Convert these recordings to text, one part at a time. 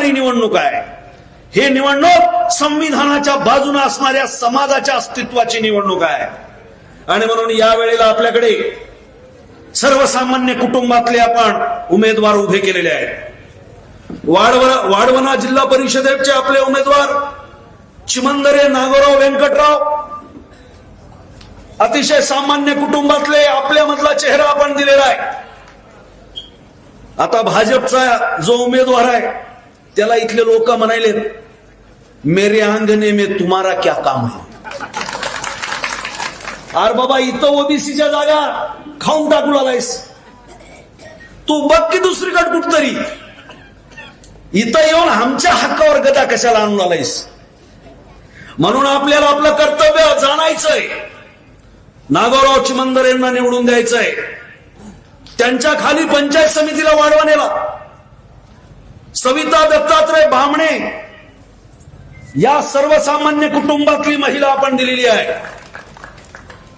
असणारी निवडणूक आहे. हे निवडणूक संविधानाच्या बाजूने असणाऱ्या समाजाच्या अस्तित्वाची निवडणूक आहे. आणि म्हणून या वेळेला आपल्याकडे सर्वसामान्य कुटुंबातले आपण उमेदवार उभे केलेले आहेत. वाढवणा जिल्हा परिषदेचे आपले उमेदवार चिमंदरे नागोराव व्यंकटराव, अतिशय सामान्य कुटुंबातले आपल्यामधला चेहरा आपण दिलेला आहे. आता भाजपचा जो उमेदवार आहे त्याला इथले लोक म्हणाले, मेरे आंगणे में तुम्हारा क्या काम है. अरे बाबा, इथं ओबीसीच्या जागा खाऊन टाकू लागलायस तू, बघ की दुसरीकडे कुठतरी. इथं येऊन आमच्या हक्कावर गदा कशाला आणून आलायस. म्हणून आपल्याला आपलं कर्तव्य जाणायचंय. नागोराव चिमंदर यांना निवडून द्यायचंय. त्यांच्या खाली पंचायत समितीला वाढवणेला सविता दत्तात्रय बामणे या सर्वसामान्य कुटुंबातली महिला आपण दिलेली आहे.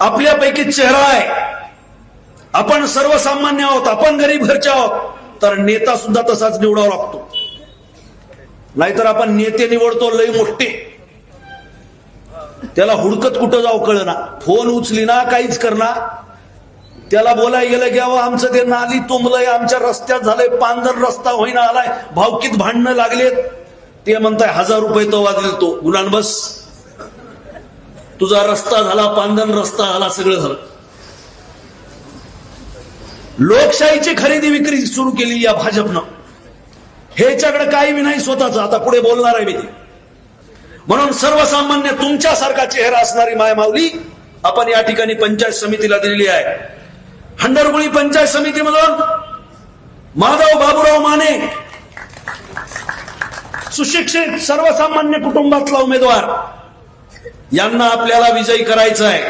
आपल्यापैकी चेहरा आहे. आपण सर्वसामान्य आहोत, आपण गरीब घरचे आहोत, तर नेता सुद्धा तसाच निवडावा लागतो. नाहीतर आपण नेते निवडतो लय मोठे, त्याला हुडकत कुठं जाऊ कळना, फोन उचली ना, काहीच करणार. त्याला बोलाय गेलं की आमचं ते नाली तुंबलंय, आमच्या रस्त्यात झालंय, पांढर रस्ता होईना आलाय, भावकीत भांडणं लागलेत. ते म्हणताय 1000 रुपये तो वाजल, तो गुलान बस, तुझा रस्ता झाला, पांधन रस्ता झाला, सगळं झालं. लोकशाहीची खरेदी विक्री सुरू केली या भाजपनं. ह्याच्याकडे काही बी नाही स्वतःच. आता पुढे बोलणार आहे मी. म्हणून सर्वसामान्य तुमच्यासारखा चेहरा असणारी मायमाऊली आपण या ठिकाणी पंचायत समितीला दिलेली आहे. हंडरगुळी पंचायत समितीमधून माधव बाबूराव माने, सुशिक्षित सर्वसामान्य कुटुंबातला उमेदवार, यांना आपल्याला विजयी करायचं आहे.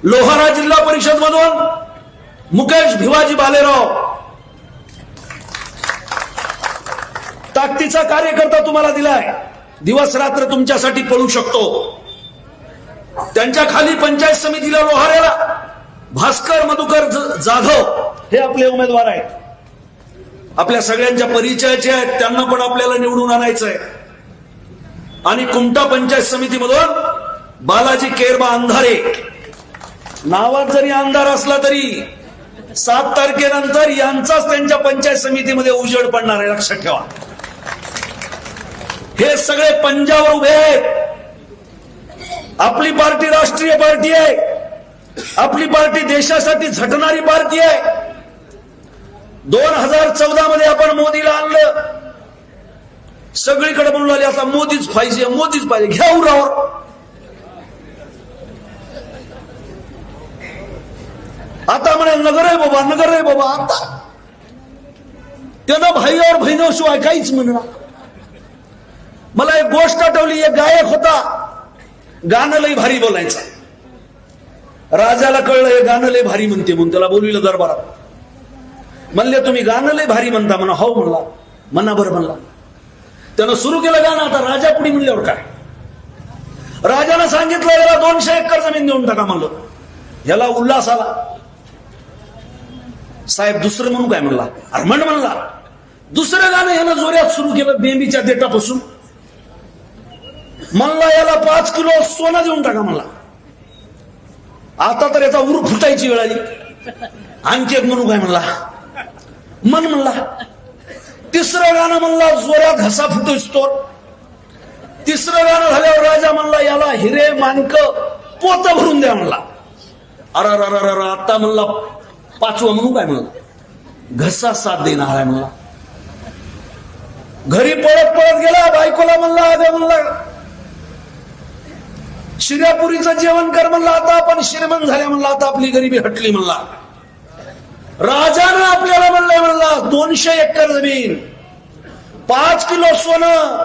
लोहारा जिल्हा परिषद मधून मुकेश भिवाजी बालेराव, ताकदीचा कार्यकर्ता तुम्हाला दिलाय, दिवस रात्र तुमच्यासाठी पळू शकतो. त्यांच्या खाली पंचायत समितीला लोहाऱ्याला भास्कर मधुकर जाधव हे आपले उमेदवार आहेत. आपल्या सगळ्यांच्या परिचयाचे आहेत, त्यांना पण आपल्याला निवडून आणायचं आहे. आणि कुमटा पंचायत समितीमधून बालाजी केरबा अंधारे, नावात जरी अंधार असला तरी 7 तारखेनंतर यांचाच त्यांच्या पंचायत समितीमध्ये उजेड पडणार आहे, लक्षात ठेवा. हे सगळे पंजावर उभे आहेत. आपली पार्टी राष्ट्रीय पार्टी आहे. आपली पार्टी देशासाठी झटणारी पार्टी आहे. 2014 मध्ये आपण मोदीला आणलं, सगळीकडे म्हणून आले आता मोदीच पाहिजे, मोदीच पाहिजे, घ्या उरावर. आता म्हणे नगर आहे बाबा, नगर आहे बाबा. आता त्यानं भाईवर बहिणीशिवाय काहीच म्हणणार. मला एक गोष्ट आठवली. एक गायक होता, गाणं लय भारी बोलायचा. राजाला कळलं हे गाणं लय भारी म्हणते, म्हणून त्याला बोलविलं दरबारात. म्हणले तुम्ही गाणं लय भारी म्हणता. म्हणा हो म्हणला. म्हणा बरं म्हणला. त्यानं सुरू केलं गाणं. आता राजा पुढे म्हणल्यावर काय, राजानं सांगितलं याला 200 एकर जमीन देऊन टाका म्हणलं. याला उल्हास आला. साहेब दुसरं म्हणू काय म्हणला. अरे म्हणला. दुसरं गाणं यानं जोऱ्यात सुरू केलं, बेंबीच्या देठापासून. म्हणला याला 5 किलो सोनं देऊन टाका म्हणला. आता तर याचा उर फुटायची वेळ आली. आणखी एक म्हणू काय म्हणला. म्हणला. तिसरं गाणं म्हणला, जोऱ्यात घसा फुटोच तो. तिसरं गाणं झाल्यावर राजा म्हणला याला हिरे माणक पोत भरून द्या म्हणला. अरे आता म्हणला 5वं म्हणू काय म्हणला. घसा साथ देणार आहे म्हणला. घरी पळत गेला. बायकोला म्हणला अरे म्हणला शिर्यापुरीचं जेवण कर म्हणला. आता आपण श्रीमंत झाल्या म्हणला. आता आपली गरिबी हटली म्हणला. राजानं आपल्याला म्हणला 200 एकर जमीन, 5 किलो सोनं,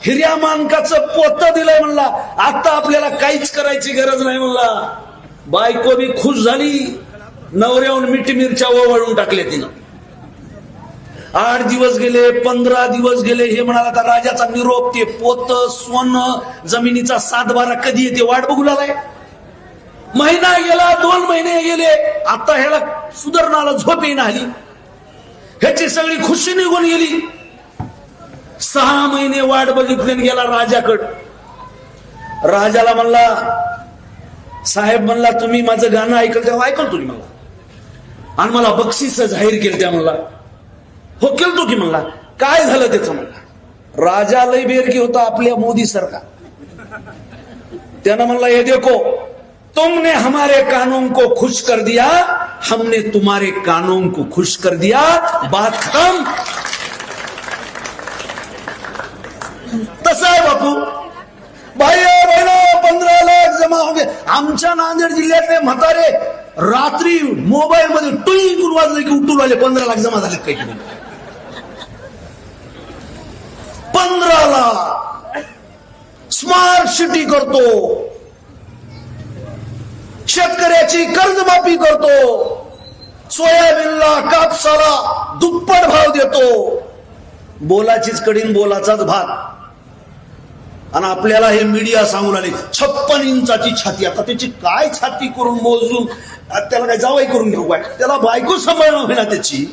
हिर्या मानकाचं पोत दिलंय म्हणला. आता आपल्याला काहीच करायची गरज नाही म्हणला. बायको बी खुश झाली. नवऱ्याहून मिठी मिरच्या ओवाळून टाकल्या तिनं. 8 दिवस गेले, 15 दिवस गेले. हे म्हणाला आता राजाचा निरोप, ते पोत सोनं जमिनीचा 7-12 कधी येते वाट बघू लागलाय. महिना गेला, 2 महिने गेले. आता ह्याला सुधारणाला झोप येईना आली. ह्याची सगळी खुशी निघून गेली. 6 महिने वाट बघितली आणि गेला राजाकड. राजाला म्हणला, साहेब म्हणला तुम्ही माझं गाणं ऐकलं तेव्हा ऐकलं तुम्ही मला आणि मला बक्षीस जाहीर केलं त्या म्हणला. हो केलं तो की म्हणला. काय झालं त्याचं म्हणला. राजा लय बेरकी होता आपल्या मोदी सरकार. त्यानं म्हणला ये देखो तुमने हमारे कानून को खुश कर दिया, हमने तुम्हारे कानून को खुश कर दिया, बात खत्म. तसं आहे बापू. भाई बहिणो 15 लाख जमा हो गए. आमच्या नांदेड जिल्ह्यातले म्हातारे रात्री मोबाईल मध्ये टुई करून वाजले की उठून आले 15 लाख जमा झालेत काही. 15 लाख. स्मार्ट सिटी करतो, शेतकऱ्याची कर्जमाफी करतो, सोयाबीनला कापसाला दुप्पट भाव देतो. बोलाचीच कडीन बोलाचाच भात. आणि आपल्याला हे मीडिया सांगून आले 56 इंचाची छाती. आता त्याची काय छाती करून मोजून त्याला काय जावाई करून घेऊ काय, त्याला बायको सांभाळणं होईना त्याची.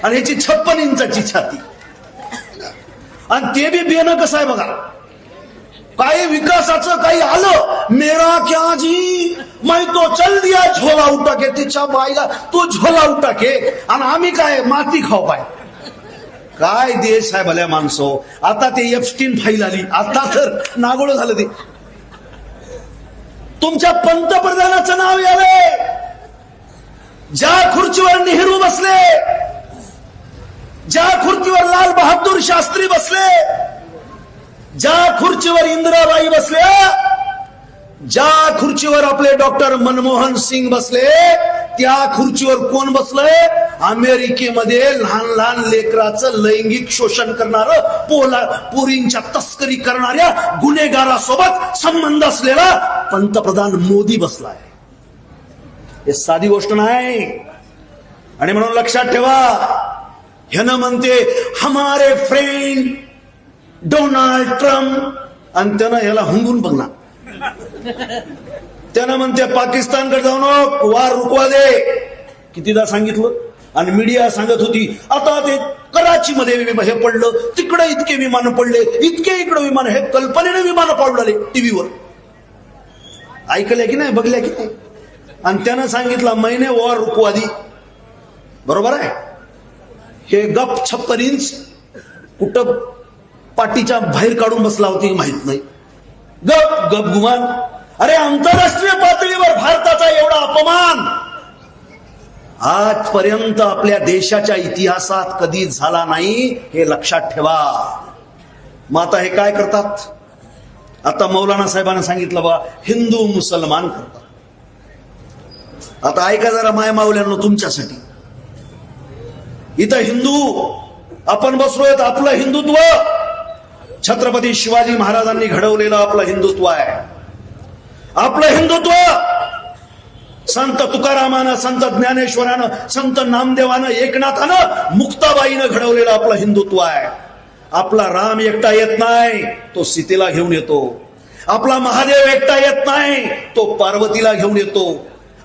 आणि याची 56 इंचाची छाती. आणि ते बी बेनं कसं आहे बघा. काही विकासाचं काही आलं, मेरा क्या जी मैं तो चल दिया झोला उठा के. तिच्या बाईला तो झोला उठा के. आणि आम्ही काय माती खाऊ पाय. काय देश आहे भल्या माणसो. आता ते एप्स्टीन फाईल आली, आता तर नागोळ झालं. ते तुमच्या पंतप्रधानाचं नाव यावे. ज्या खुर्चीवर नेहरू बसले, ज्या खुर्चीवर लाल बहादूर शास्त्री बसले, ज्या खुर्चीवर इंदिराबाई बसल्या, ज्या खुर्चीवर आपले डॉक्टर मनमोहन सिंग बसले, त्या खुर्चीवर कोण बसलंय. अमेरिकेमध्ये लहान लहान लेकराचं लैंगिक शोषण करणारं, पोरींच्या तस्करी करणाऱ्या गुन्हेगारासोबत संबंध असलेला पंतप्रधान मोदी बसलाय. हे साधी गोष्ट नाही. आणि म्हणून लक्षात ठेवा, ह्यानं म्हणते हमारे फ्रेंड डोनाल्ड ट्रम्प, आणि त्यानं ह्याला हुंगून बघणार. त्यानं म्हणते पाकिस्तानकडे जाऊन वार रुकवा दे. कितीदा सांगितलं. आणि मीडिया सांगत होती आता ते कराची मध्ये हे पडलं, तिकडे इतके विमान पडले, इतके इकडे विमान, हे कल्पनेने विमान पाडले टीव्हीवर. ऐकल्या की नाही, बघल्या की नाही. आणि त्यानं सांगितलं मैंने वार रुकवा दी. बरोबर आहे. हे गप 56 इंच कुठं पाटीच्या बाहेर काढून बसला होती माहित नाही. गप गप गुमान. अरे आंतरराष्ट्रीय पातळीवर भारताचा एवढा अपमान आजपर्यंत आपल्या देशाच्या इतिहासात कधी झाला नाही, हे लक्षात ठेवा. मग आता हे काय करतात. आता मौलाना साहेबांना सांगितलं बा हिंदू मुसलमान करतात. आता ऐका जरा माय मावल्यांनो तुमच्यासाठी. इथं हिंदू आपण बसलोय, आपलं हिंदुत्व छत्रपती शिवाजी महाराजांनी घडवलेलं आपलं हिंदुत्व आहे. आपलं हिंदुत्व संत तुकारामानं, संत ज्ञानेश्वरानं, संत नामदेवानं, एकनाथानं, मुक्ताबाईनं घडवलेलं आपलं हिंदुत्व आहे. आपला राम एकटा येत नाही, तो सीतेला घेऊन येतो. आपला महादेव एकटा येत नाही, तो पार्वतीला घेऊन येतो.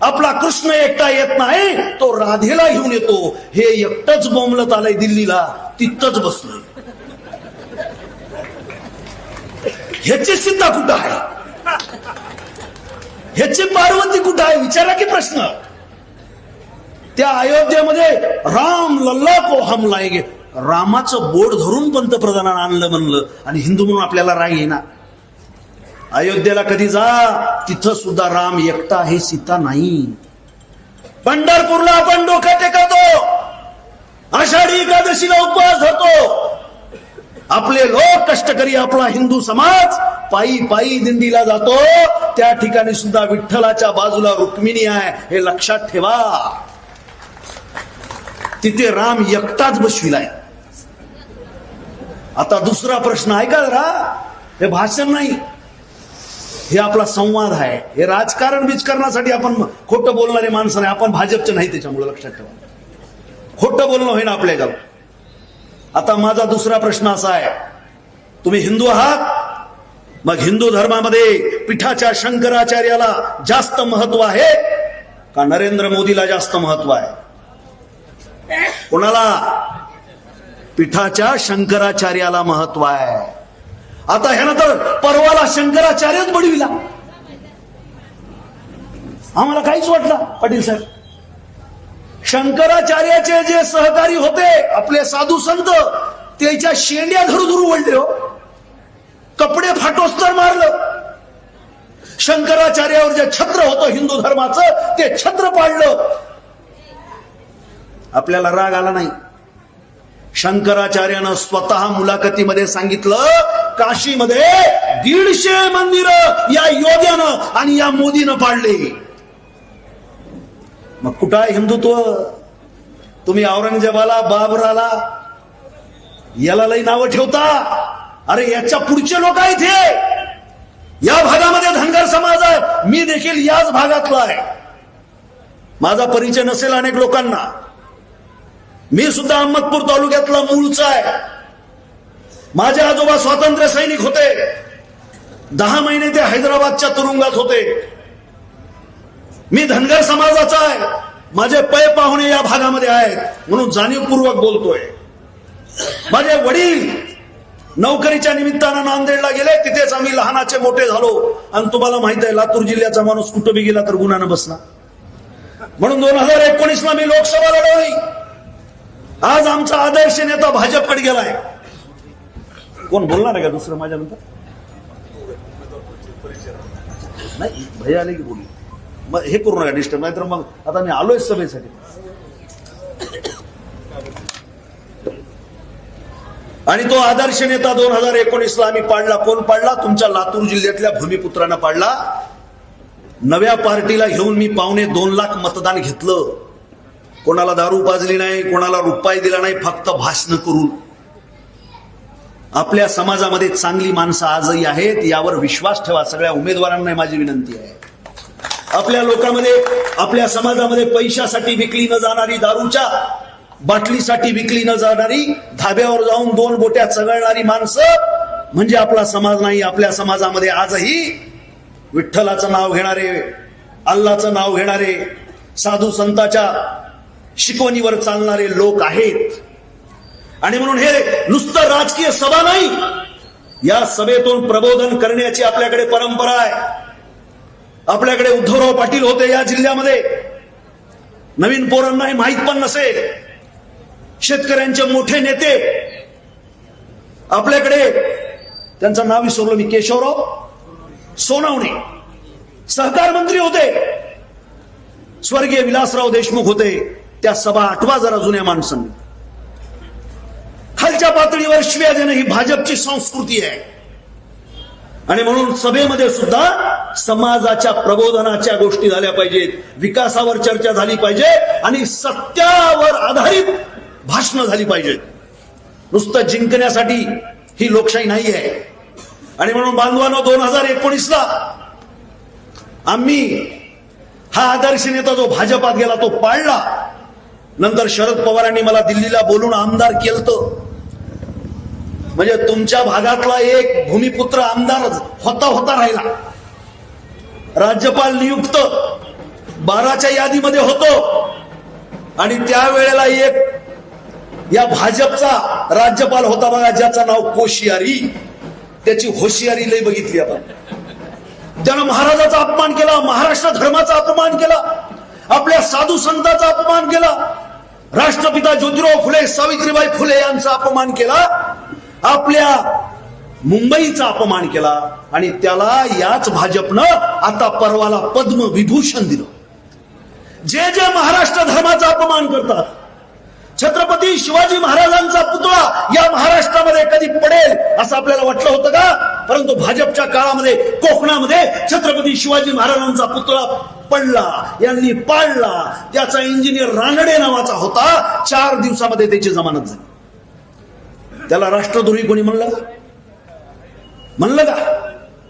आपला कृष्ण एकटा येत नाही, तो राधेला घेऊन येतो. हे एकटंच बोंबलत आलंय दिल्लीला, तिथंच बसलोय. ह्याची सीता कुठं आहे, ह्याची पार्वती कुठं आहे, विचारा की प्रश्न. त्या अयोध्येमध्ये राम लल्ला को हम लाएंगे, रामाचं बोट धरून पंतप्रधानानं आणलं म्हणलं, आणि हिंदू म्हणून आपल्याला राग येईना. अयोध्येला कधी जा, तिथं सुद्धा राम एकटा आहे, सीता नाही. पंढरपूरला आपण डोकं टेकवतो, आषाढी एकादशीला उपवास धरतो. आपले लोक कष्टकरी, आपला हिंदू समाज पायी पायी दिंडीला जातो. त्या ठिकाणी सुद्धा विठ्ठलाच्या बाजूला रुक्मिणी आहे, हे लक्षात ठेवा. तिथे राम एकटाच बसविलाय. आता दुसरा प्रश्न ऐका जरा, हे भाषण नाही, हे आपला संवाद आहे. हे राजकारण बीजकारणासाठी आपण खोटं बोलणारे माणसं नाही, आपण भाजपचे नाही, त्याच्यामुळे लक्षात ठेवा. खोटं बोलणं होईना आपल्या गाव. आता माझा दुसरा प्रश्न असा आहे, तुम्ही हिंदू आहात, मग हिंदू धर्मामध्ये पीठाच्या शंकराचार्याला जास्त महत्व आहे का नरेंद्र मोदीला जास्त महत्व आहे? कोणाला? पीठाच्या शंकराचार्याला महत्व आहे. आता ह्यानं तर परवाला शंकराचार्यच बडविला. आम्हाला काहीच वाटलं पाटील साहेब. शंकराचार्याचे जे सहकारी होते आपले साधू संत त्याच्या शेंड्या धरू वळले हो. कपडे फाटोस्तर मारलं. शंकराचार्यावर जे छत्र होतं हिंदू धर्माचं ते छत्र पाडलं. आपल्याला राग आला नाही. शंकराचार्यानं स्वतः मुलाखतीमध्ये सांगितलं काशीमध्ये 150 मंदिर या योग्यानं आणि या मोदीनं पाडले. मग कुठं आहे हिंदुत्व? तुम्ही औरंगजेबाला बाबराला याला लई नावं ठेवता. अरे याच्या पुढचे लोक आहेत हे. या भागामध्ये धनगर समाज आहे. मी देखील याच भागातला आहे. माझा परिचय नसेल अनेक लोकांना. मी सुद्धा अहमदपूर तालुक्यातला मूळचा आहे. माझे आजोबा स्वातंत्र्य सैनिक होते. 10 महिने ते हैदराबादच्या तुरुंगात होते. मी धनगर समाजाचा आहे. माझे पै पाहुणे या भागामध्ये आहेत म्हणून जाणीवपूर्वक बोलतोय. माझे वडील नोकरीच्या निमित्तानं नांदेडला गेले. तिथेच आम्ही लहानाचे मोठे झालो. आणि तुम्हाला माहित आहे लातूर जिल्ह्याचा माणूस कुठं बी गेला तर गुन्हा बसला. म्हणून 2019ला मी लोकसभा लढवली. आज आमचा आदर्श नेता भाजपकडे गेलाय. कोण बोलणार आहे का दुसरं माझ्यानंतर? नाही भैया आले की बोलू. मग हे करू नका डिस्टर्ब. नाही तर मग आता मी आलोय सभेसाठी. आणि तो आदर्श नेता 2019ला आम्ही पाडला. कोण पाडला? तुमच्या लातूर जिल्ह्यातल्या भूमिपुत्रानं पाडला. नव्या पार्टीला घेऊन मी 2.25 लाख मतदान घेतलं. कोणाला दारू पाजली नाही, कोणाला रुपये दिला नाही, फक्त भाषण करून. आपल्या समाजामध्ये चांगली माणसं आजही आहेत. यावर विश्वास ठेवा. सगळ्या उमेदवारांना माझी विनंती आहे. आपल्या लोकांमध्ये आपल्या समाजामध्ये पैशासाठी विकली न जाणारी, दारूच्या बाटलीसाठी विकली न जाणारी, धाब्यावर जाऊन 2 बोट्या चघळणारी माणसं म्हणजे आपला समाज नाही. आपल्या समाजामध्ये आजही विठ्ठलाचं नाव घेणारे, अल्लाचं नाव घेणारे, साधू संतांच्या शिकवणीवर चालणारे लोक आहेत. आणि म्हणून हे नुसतं राजकीय सभा नाही. या सभेतून प्रबोधन करण्याची आपल्याकडे परंपरा आहे. आपल्याकडे उद्धवराव पाटील होते या जिल्ह्यामध्ये. नवीन पोरांना हे माहीत पण नसेल. शेतकऱ्यांचे मोठे नेते आपल्याकडे, त्यांचं नाव विसरलो मी, केशवराव सोनवणे सहकार मंत्री होते. स्वर्गीय विलासराव देशमुख होते. त्या सभा आठवा जरा जुन्या माणसांनी. खालच्या पातळीवर शिव्या देणं ही भाजपची संस्कृती आहे. आणि म्हणून सभेमध्ये सुद्धा समाजाच्या प्रबोधनाच्या गोष्टी झाल्या पाहिजेत. विकासावर चर्चा झाली पाहिजे आणि सत्यावर आधारित भाषणं झाली पाहिजेत. नुसतं जिंकण्यासाठी ही लोकशाही नाही आहे. आणि म्हणून बांधवांनो 2019ला आम्ही हा आदर्श नेता जो भाजपात गेला तो पाळला. नंतर शरद पवारांनी मला दिल्लीला बोलून आमदार केलं. म्हणजे तुमच्या भागातला एक भूमिपुत्र आमदार होता राहिला. राज्यपाल नियुक्त 12च्या यादीमध्ये होतो. आणि त्यावेळेला एक या भाजपचा राज्यपाल होता बघा, ज्याचं नाव कोश्यारी. त्याची होशियारी लई बघितली आपण. त्यानं महाराजाचा अपमान केला, महाराष्ट्र धर्माचा अपमान केला, आपल्या साधू संतांचा अपमान केला, राष्ट्रपिता ज्योतिराव फुले, सावित्रीबाई फुले यांचा अपमान केला, आपल्या मुंबईचा अपमान केला. आणि त्याला याच भाजपनं आता परवाला पद्म विभूषण दिलं. जे जे महाराष्ट्र धर्माचा अपमान करतात, छत्रपती शिवाजी महाराजांचा पुतळा या महाराष्ट्रामध्ये कधी पडेल असं आपल्याला वाटलं होतं का? परंतु भाजपच्या काळामध्ये कोकणामध्ये छत्रपती शिवाजी महाराजांचा पुतळा पडला, यांनी पाडला. त्याचा इंजिनियर रानडे नावाचा होता. 4 दिवसामध्ये त्याची जमानत झाली. त्याला राष्ट्रद्रोही कोणी म्हणलं का?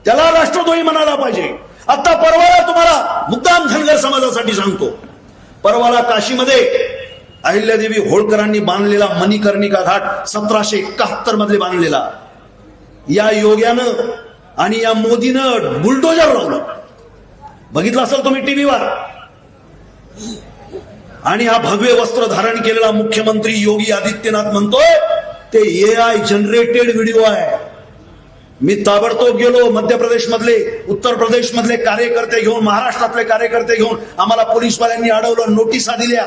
त्याला राष्ट्रद्रोही म्हणायला पाहिजे. आता परवाला तुम्हाला मुद्दाम धनगर समाजासाठी सांगतो. परवाला काशीमध्ये अहिल्यादेवी होळकरांनी बांधलेला मणिकर्णिका घाट 1771 मध्ये बांधलेला, या योग्यानं आणि या मोदीनं बुलडोजर लावलं. बघितलं असेल तुम्ही टीव्हीवर. आणि हा भगवे वस्त्र धारण केलेला मुख्यमंत्री योगी आदित्यनाथ म्हणतोय ते AI जनरेटेड व्हिडिओ आहे. मी ताबडतोब गेलो, मध्य प्रदेश मधले, उत्तर प्रदेश मधले कार्यकर्ते घेऊन, महाराष्ट्रातले कार्यकर्ते घेऊन आम्हाला पोलीसवाल्यांनी अडवलं, नोटिसा दिल्या.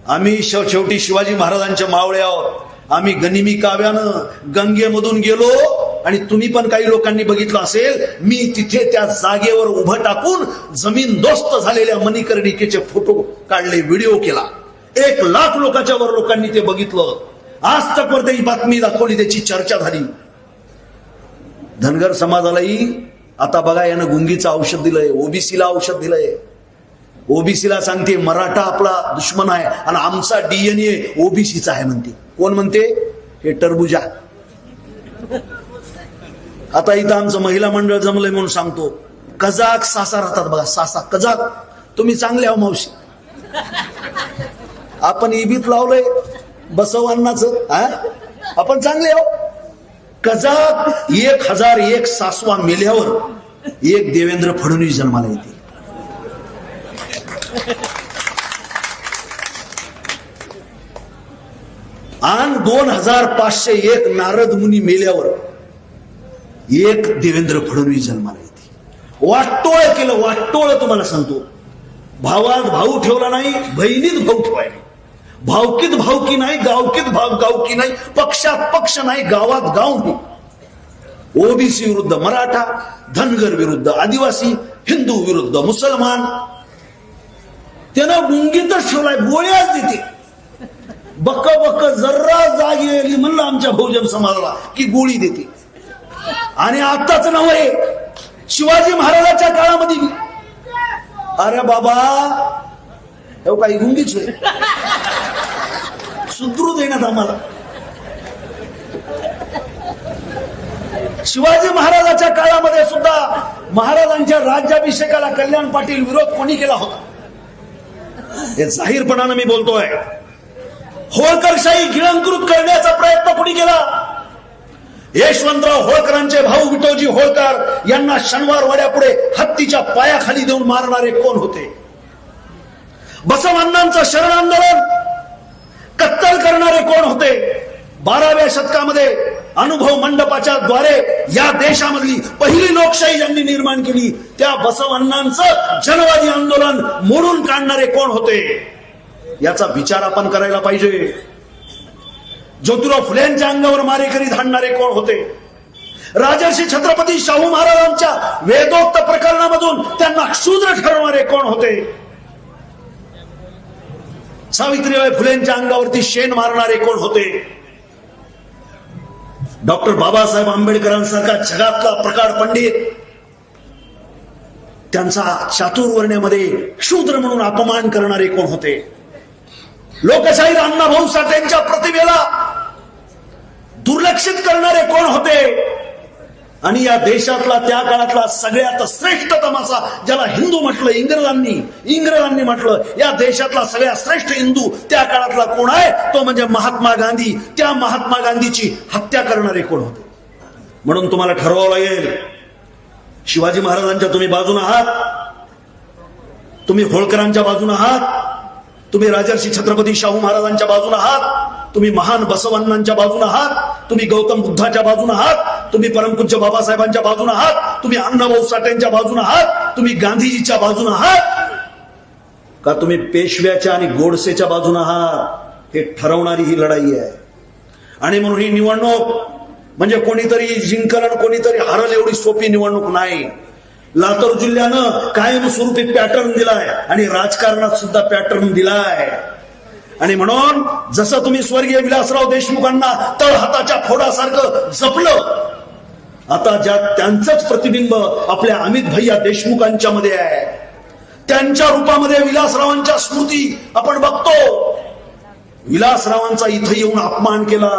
आम्ही शेवटी शिवाजी महाराजांच्या मावळे आहोत. आम्ही गनिमी काव्यानं गंगेमधून गेलो आणि तुम्ही पण काही लोकांनी बघितलं असेल, मी तिथे त्या जागेवर उभं टाकून जमीन दोस्त झालेल्या मणिकर्णिकेचे फोटो काढले, व्हिडिओ केला. 1 लाख लोकांच्या वर लोकांनी ते बघितलं. आज तक वर त्याची बातमी दाखवली, त्याची चर्चा झाली. धनगर समाजालाही आता बघा यानं गुंगीचं औषध दिलंय, ओबीसीला औषध दिलंय. ओबीसीला सांगते मराठा आपला दुश्मन आहे आणि आमचा DNA ओबीसीचा आहे म्हणते. कोण म्हणते? हे टरबुजा. आता इथं आमचं महिला मंडळ जमलंय म्हणून सांगतो. कजाक सासा राहतात बघा, सासा कजाक. तुम्ही चांगले आहो मावशी. आपण इबीत लावलंय बसवांनाच, आपण चांगले आहो. कजाक 1001 सासवा मेल्यावर एक देवेंद्र फडणवीस जन्माला येते. आणि 2501 नारद मुनी मेल्यावर एक देवेंद्र फडणवीस जन्माला येते. वाटोळ केलं, वाटोळ. तुम्हाला सांगतो, भावात भाऊ ठेवला नाही, बहिणीत भाऊ ठेवायला. भावकीत भावकी नाही, गावकीत गावकी नाही, पक्षात पक्ष नाही, गावात गाव नाही. ओबीसी विरुद्ध मराठा, धनगर विरुद्ध आदिवासी, हिंदू विरुद्ध मुसलमान. त्यानं गुंगीतच ठेवलाय, गोळ्याच देते. बक्क बक्क जर्रा जाग येईल म्हणलं आमच्या बहुजन समाजाला की गोळी देते. आणि आताच नव्हे, शिवाजी महाराजांच्या काळामध्ये, अरे बाबा हे काही गुंगीच होय, सुधरू देण्यात आम्हाला. शिवाजी महाराजांच्या काळामध्ये सुद्धा महाराजांच्या राज्याभिषेकाला कल्याण पाटील विरोध कोणी केला होता? हे जाहीरपणानं मी बोलतोय. होळकरशाही गिळंकृत करण्याचा प्रयत्न कोणी केला? यशवंतराव होळकरांचे भाऊ विठोजी होळकर यांना शनिवार वाड्यापुढे हत्तीच्या पायाखाली देऊन मारणारे कोण होते? बसवांनांचं शरण आंदोलन कत्तल करणारे कोण होते? 12व्या शतकामध्ये अनुभव मंडपाच्या द्वारे या देशामधली पहिली लोकशाही ज्यांनी निर्माण केली, त्या बसवांनांचं जनवादी आंदोलन मोडून काढणारे कोण होते? याचा विचार आपण करायला पाहिजे. ज्योतिराव फुलेंच्या अंगावर मारेकरी धाडणारे कोण होते? राजर्षी छत्रपती शाहू महाराजांच्या वेदोक्त प्रकरणामधून त्यांना शूद्र ठरवणारे कोण होते? सावित्रीबाई फुलेंच्या अंगावरती शेण मारणारे कोण होते? डॉक्टर बाबासाहेब आंबेडकरांसारखा जगातला प्रकाड पंडित, त्यांचा चातुर्वर्ण्यामध्ये शूद्र म्हणून अपमान करणारे कोण होते? लोकशाहीर अण्णाभाऊ साठेंच्या प्रतिभेला दुर्लक्षित करणारे कोण होते? आणि या देशातला त्या काळातला सगळ्यात श्रेष्ठ तमाशा ज्याला हिंदू म्हटलं, इंग्रजांनी म्हटलं, या देशातला सगळ्यात श्रेष्ठ हिंदू त्या काळातला कोण आहे? तो म्हणजे महात्मा गांधी. त्या महात्मा गांधीची हत्या करणारे कोण होते? म्हणून तुम्हाला ठरवावं लागेल, शिवाजी महाराजांच्या तुम्ही बाजून आहात, तुम्ही होळकरांच्या बाजून आहात, तुम्ही राजर्षी छत्रपती शाहू महाराजांच्या बाजून आहात, तुम्ही महान बसवांनांच्या बाजून आहात, तुम्ही गौतम बुद्धाच्या बाजून आहात, तुम्ही परमपूज्य बाबासाहेबांच्या बाजून आहात, तुम्ही अण्णाभाऊ साठेंच्या बाजून आहात, तुम्ही गांधीजीच्या बाजून आहात का तुम्ही पेशव्याच्या आणि गोडसेच्या बाजून आहात? हे ठरवणारी ही लढाई आहे. आणि म्हणून ही निवडणूक म्हणजे कोणीतरी जिंकल आणि कोणीतरी हरल एवढी सोपी निवडणूक नाही. लातूर जिल्ह्यानं कायमस्वरूपी पॅटर्न दिलाय आणि राजकारणात सुद्धा पॅटर्न दिलाय. आणि म्हणून जसं तुम्ही स्वर्गीय विलासराव देशमुखांना तळहाताच्या फोडासारखं जपलं, आता त्यांचंच प्रतिबिंब आपल्या अमित भैया देशमुखांच्या मध्ये आहे. त्यांच्या रूपामध्ये विलासरावांच्या स्मृती आपण बघतो. विलासरावांचा इथं येऊन अपमान केला,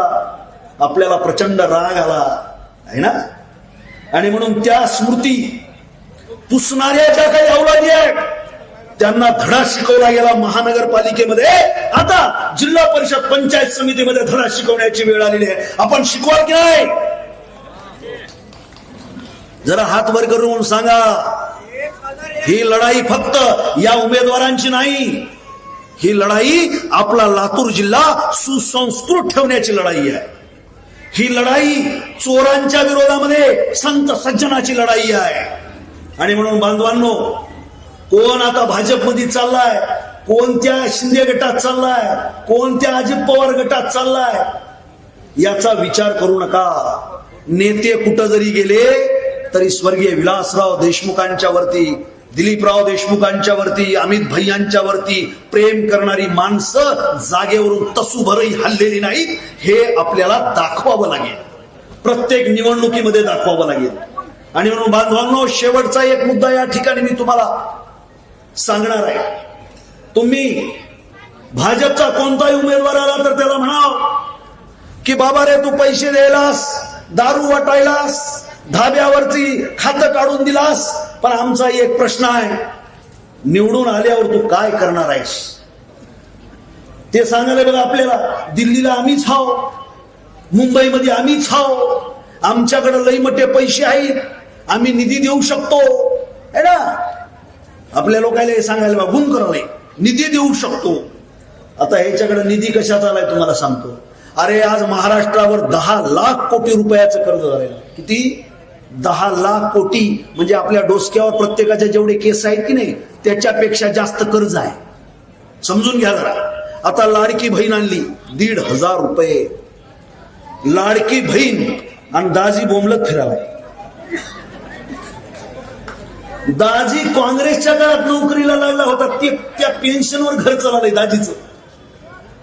आपल्याला प्रचंड राग आला आहे ना. आणि म्हणून त्या स्मृती पुसणाऱ्या ज्या काही अवलादी आहेत त्यांना धडा शिकवला गेला महानगरपालिकेमध्ये. आता जिल्हा परिषद पंचायत समितीमध्ये धडा शिकवण्याची वेळ आलेली आहे. आपण शिकवाल की नाही? जरा हात वर करून सांगा. ही लढाई फक्त या उमेदवारांची नाही, ही लढाई आपला लातूर जिल्हा सुसंस्कृत ठेवण्याची लढाई आहे. ही लढाई चोरांच्या विरोधामध्ये संत सज्जनाची लढाई आहे. आणि म्हणून बांधवांनो, कोण आता भाजपमध्ये चाललाय, कोणत्या शिंदे गटात चाललाय, कोणत्या अजित पवार गटात चाललाय, याचा विचार करू नका. नेते कुठं जरी गेले तरी स्वर्गीय विलासराव देशमुखांच्या वरती, दिलीपराव देशमुखांच्या वरती, अमित भैयांच्या वरती प्रेम करणारी माणसं जागेवरून तसूभरही हल्लेली नाहीत. हे आपल्याला दाखवावं लागेल, प्रत्येक निवडणुकीमध्ये दाखवावं लागेल. आणि म्हणून बांधवांनो, शेवटचा एक मुद्दा या ठिकाणी मी तुम्हाला सांगणार आहे. तुम्ही भाजपचा कोणताही उमेदवार आला तर त्याला म्हणाव की बाबा रे, तू पैसे द्यायलास, दारू वाटायलास, धाब्यावरती खातं काढून दिलास, पण आमचा एक प्रश्न आहे, निवडून आल्यावर तू काय करणार आहेस ते सांगायला बघा. आपल्याला दिल्लीला आम्हीच हाव, मुंबईमध्ये आम्हीच हाव, आमच्याकडे लई मोठे पैसे आहेत, आम्ही निधी देऊ शकतो, है ना. आपल्या लोकांना हे सांगायला बघा, गुण करायला निधी देऊ शकतो. आता ह्याच्याकडे निधी कशाचा आलाय तुम्हाला सांगतो. अरे आज महाराष्ट्रावर 10 लाख कोटी रुपयाचं कर्ज झालेलं. किती? 10 लाख कोटी. म्हणजे आपल्या डोसक्यावर प्रत्येकाच्या जेवढे केस आहेत की नाही त्याच्यापेक्षा जास्त कर्ज आहे. समजून घ्या जरा. आता लाडकी बहीण आणली 1,500 रुपये. लाडकी बहीण आणि दाजी बोंबलत फिरालाय. दाजी काँग्रेसच्या काळात नोकरीला लागला होता, त्या पेन्शनवर घर चाललंय दाजीचं.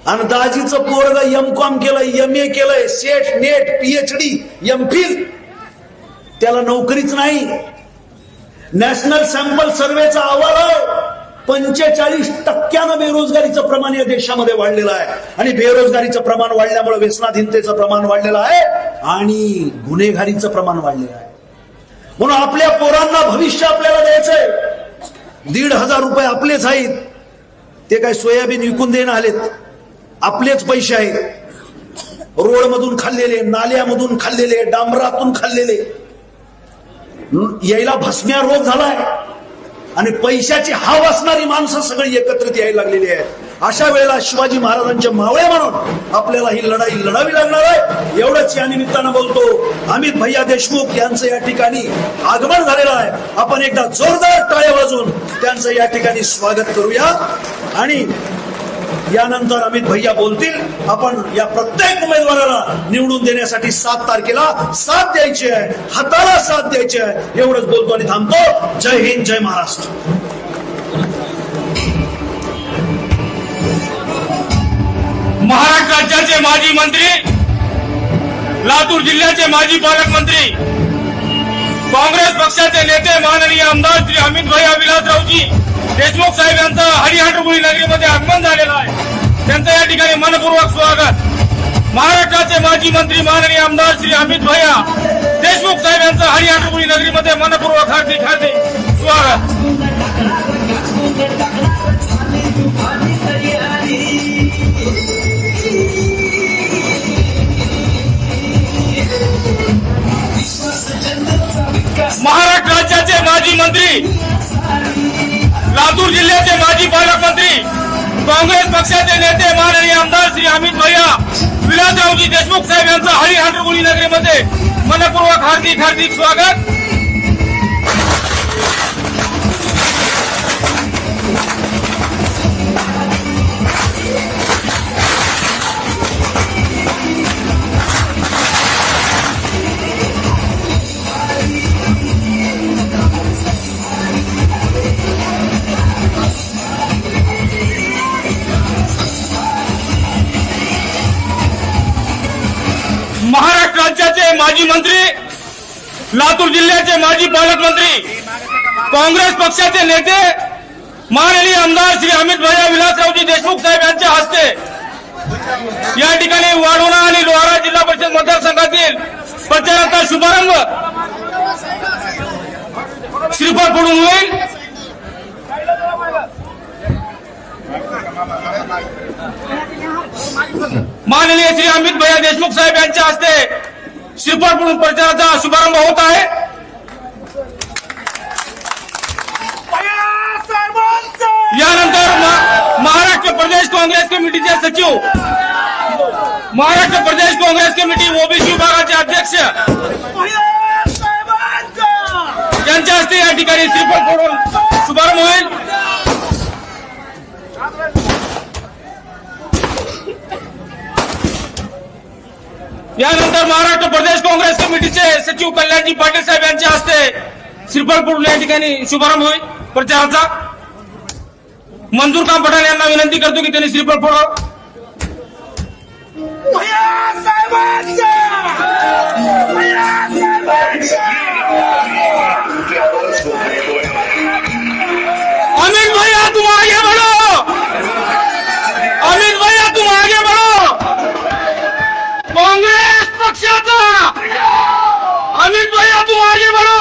आणि दाजीचं पोरगा M.Com केलंय, MA केलंय, सेट, नेट, PhD, MPhil, त्याला नोकरीच नाही. नॅशनल सॅम्पल सर्वेचा अहवाल आहे, 45% बेरोजगारीचं प्रमाण या देशामध्ये वाढलेलं आहे. आणि बेरोजगारीचं प्रमाण वाढल्यामुळे व्यसनाधीनतेचं प्रमाण वाढलेलं आहे आणि गुन्हेगारीचं प्रमाण वाढलेलं आहे. म्हणून आपल्या पोरांना भविष्य आपल्याला द्यायचंय. 1,500 रुपये आपलेच आहेत. ते काय सोयाबीन विकून देणं आलेत, आपलेच पैसे आहेत. रोडमधून खाल्लेले, नाल्यामधून खाल्लेले, डांबरातून खाल्लेले. यायला भस्म्या रोग झालाय आणि पैशाची हाव असणारी माणसं सगळी एकत्रित यायला लागलेली आहेत. अशा वेळेला शिवाजी महाराजांचे मावळे म्हणून आपल्याला ही लढाई लढावी लागणार आहे. एवढंच या निमित्तानं बोलतो. अमित भैया देशमुख यांचं या ठिकाणी आगमन झालेलं आहे. आपण एकदा जोरदार टाळ्या वाजवून त्यांचं या ठिकाणी स्वागत करूया. आणि यानंतर अमित भैया बोलतील. आपण या प्रत्येक उमेदवाराला निवडून देण्यासाठी 7 तारखेला साथ द्यायची आहे, हाताला साथ द्यायची आहे. एवढंच बोलतो आणि थांबतो. जय हिंद, जय महाराष्ट्र. महाराष्ट्र राज्याचे माजी मंत्री, लातूर जिल्ह्याचे माजी पालकमंत्री, काँग्रेस पक्षाचे नेते माननीय आमदार श्री अमित भैया विलासरावजी देशमुख साहेब यांचं हरिहरपुरी नगरीमध्ये आगमन झालेलं आहे. त्यांचं या ठिकाणी मनपूर्वक स्वागत. महाराष्ट्राचे माजी मंत्री माननीय आमदार श्री अमित भैया देशमुख साहेब यांचं हरिहरपुरी नगरीमध्ये मनपूर्वक हार्दिक हार्दिक स्वागत. महाराष्ट्र राज्याचे माजी मंत्री, लातूर जिल्ह्याचे माजी पालकमंत्री, काँग्रेस पक्षाचे नेते माननीय आमदार श्री अमित भैया विलासरावजी देशमुख साहेब यांचं हरिहरपुरी नगरीमध्ये मनपूर्वक हार्दिक हार्दिक स्वागत. महाराष्ट्र राज्याचे माजी मंत्री, लातूर जिल्ह्याचे माजी पालकमंत्री, काँग्रेस पक्षाचे नेते माननीय आमदार श्री अमित भैया विलासरावजी देशमुख साहेब यांच्या हस्ते या ठिकाणी वाढोणा आणि लोहारा जिल्हा परिषद मतदारसंघातील प्रचाराचा शुभारंभ श्रीफळ फोडून होईल. माननीय श्री अमित भैया देशमुख साहेब यांच्या हस्ते श्रीफळ फोडून प्रचाराचा शुभारंभ होत आहे. यानंतर महाराष्ट्र प्रदेश काँग्रेस कमिटीचे सचिव महाराष्ट्र प्रदेश काँग्रेस कमिटी ओबीसी विभागाचे अध्यक्ष यांच्या हस्ते या ठिकाणी श्रीफळ फोडून शुभारंभ होईल. यानंतर महाराष्ट्र प्रदेश काँग्रेस कमिटीचे सचिव कल्याणजी पाटील साहेब यांच्या हस्ते श्रीफळ फोडून या ठिकाणी शुभारंभ होईल प्रचाराचा. मंजूर काम पठाण यांना विनंती करतो की त्यांनी श्रीफळ फोडावं. अमित भैया तुम आगे बढ़ो, अमित भैया तुम आगे बढ़ो. काँग्रेस पक्षाचा अमित भैया तुम आगे बढ़ो.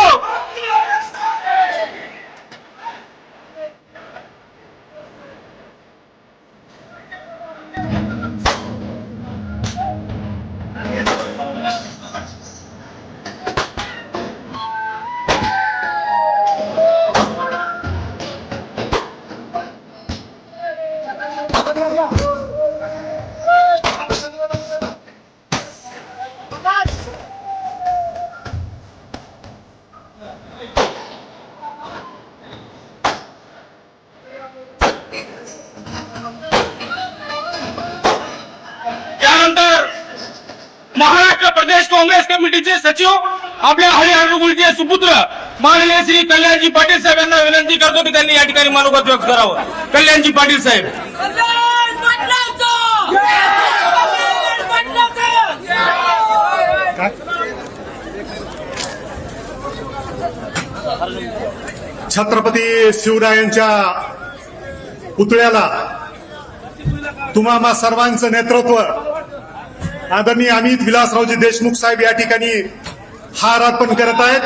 महाराष्ट्र प्रदेश काँग्रेस कमिटीचे सचिव आपल्या हरिहरगुलचे सुपुत्र माननीय श्री कल्याणजी पाटील साहेब यांना विनंती करतो की त्यांनी या ठिकाणी मनोगत व्यक्त करावं. कल्याणजी पाटील साहेब. छत्रपती शिवरायांच्या पुतळ्याला तुम्हा सर्वांचं नेतृत्व आदरणीय अमित विलासरावजी देशमुख साहेब या ठिकाणी हार अर्पण करत आहेत.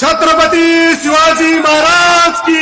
छत्रपती शिवाजी महाराज की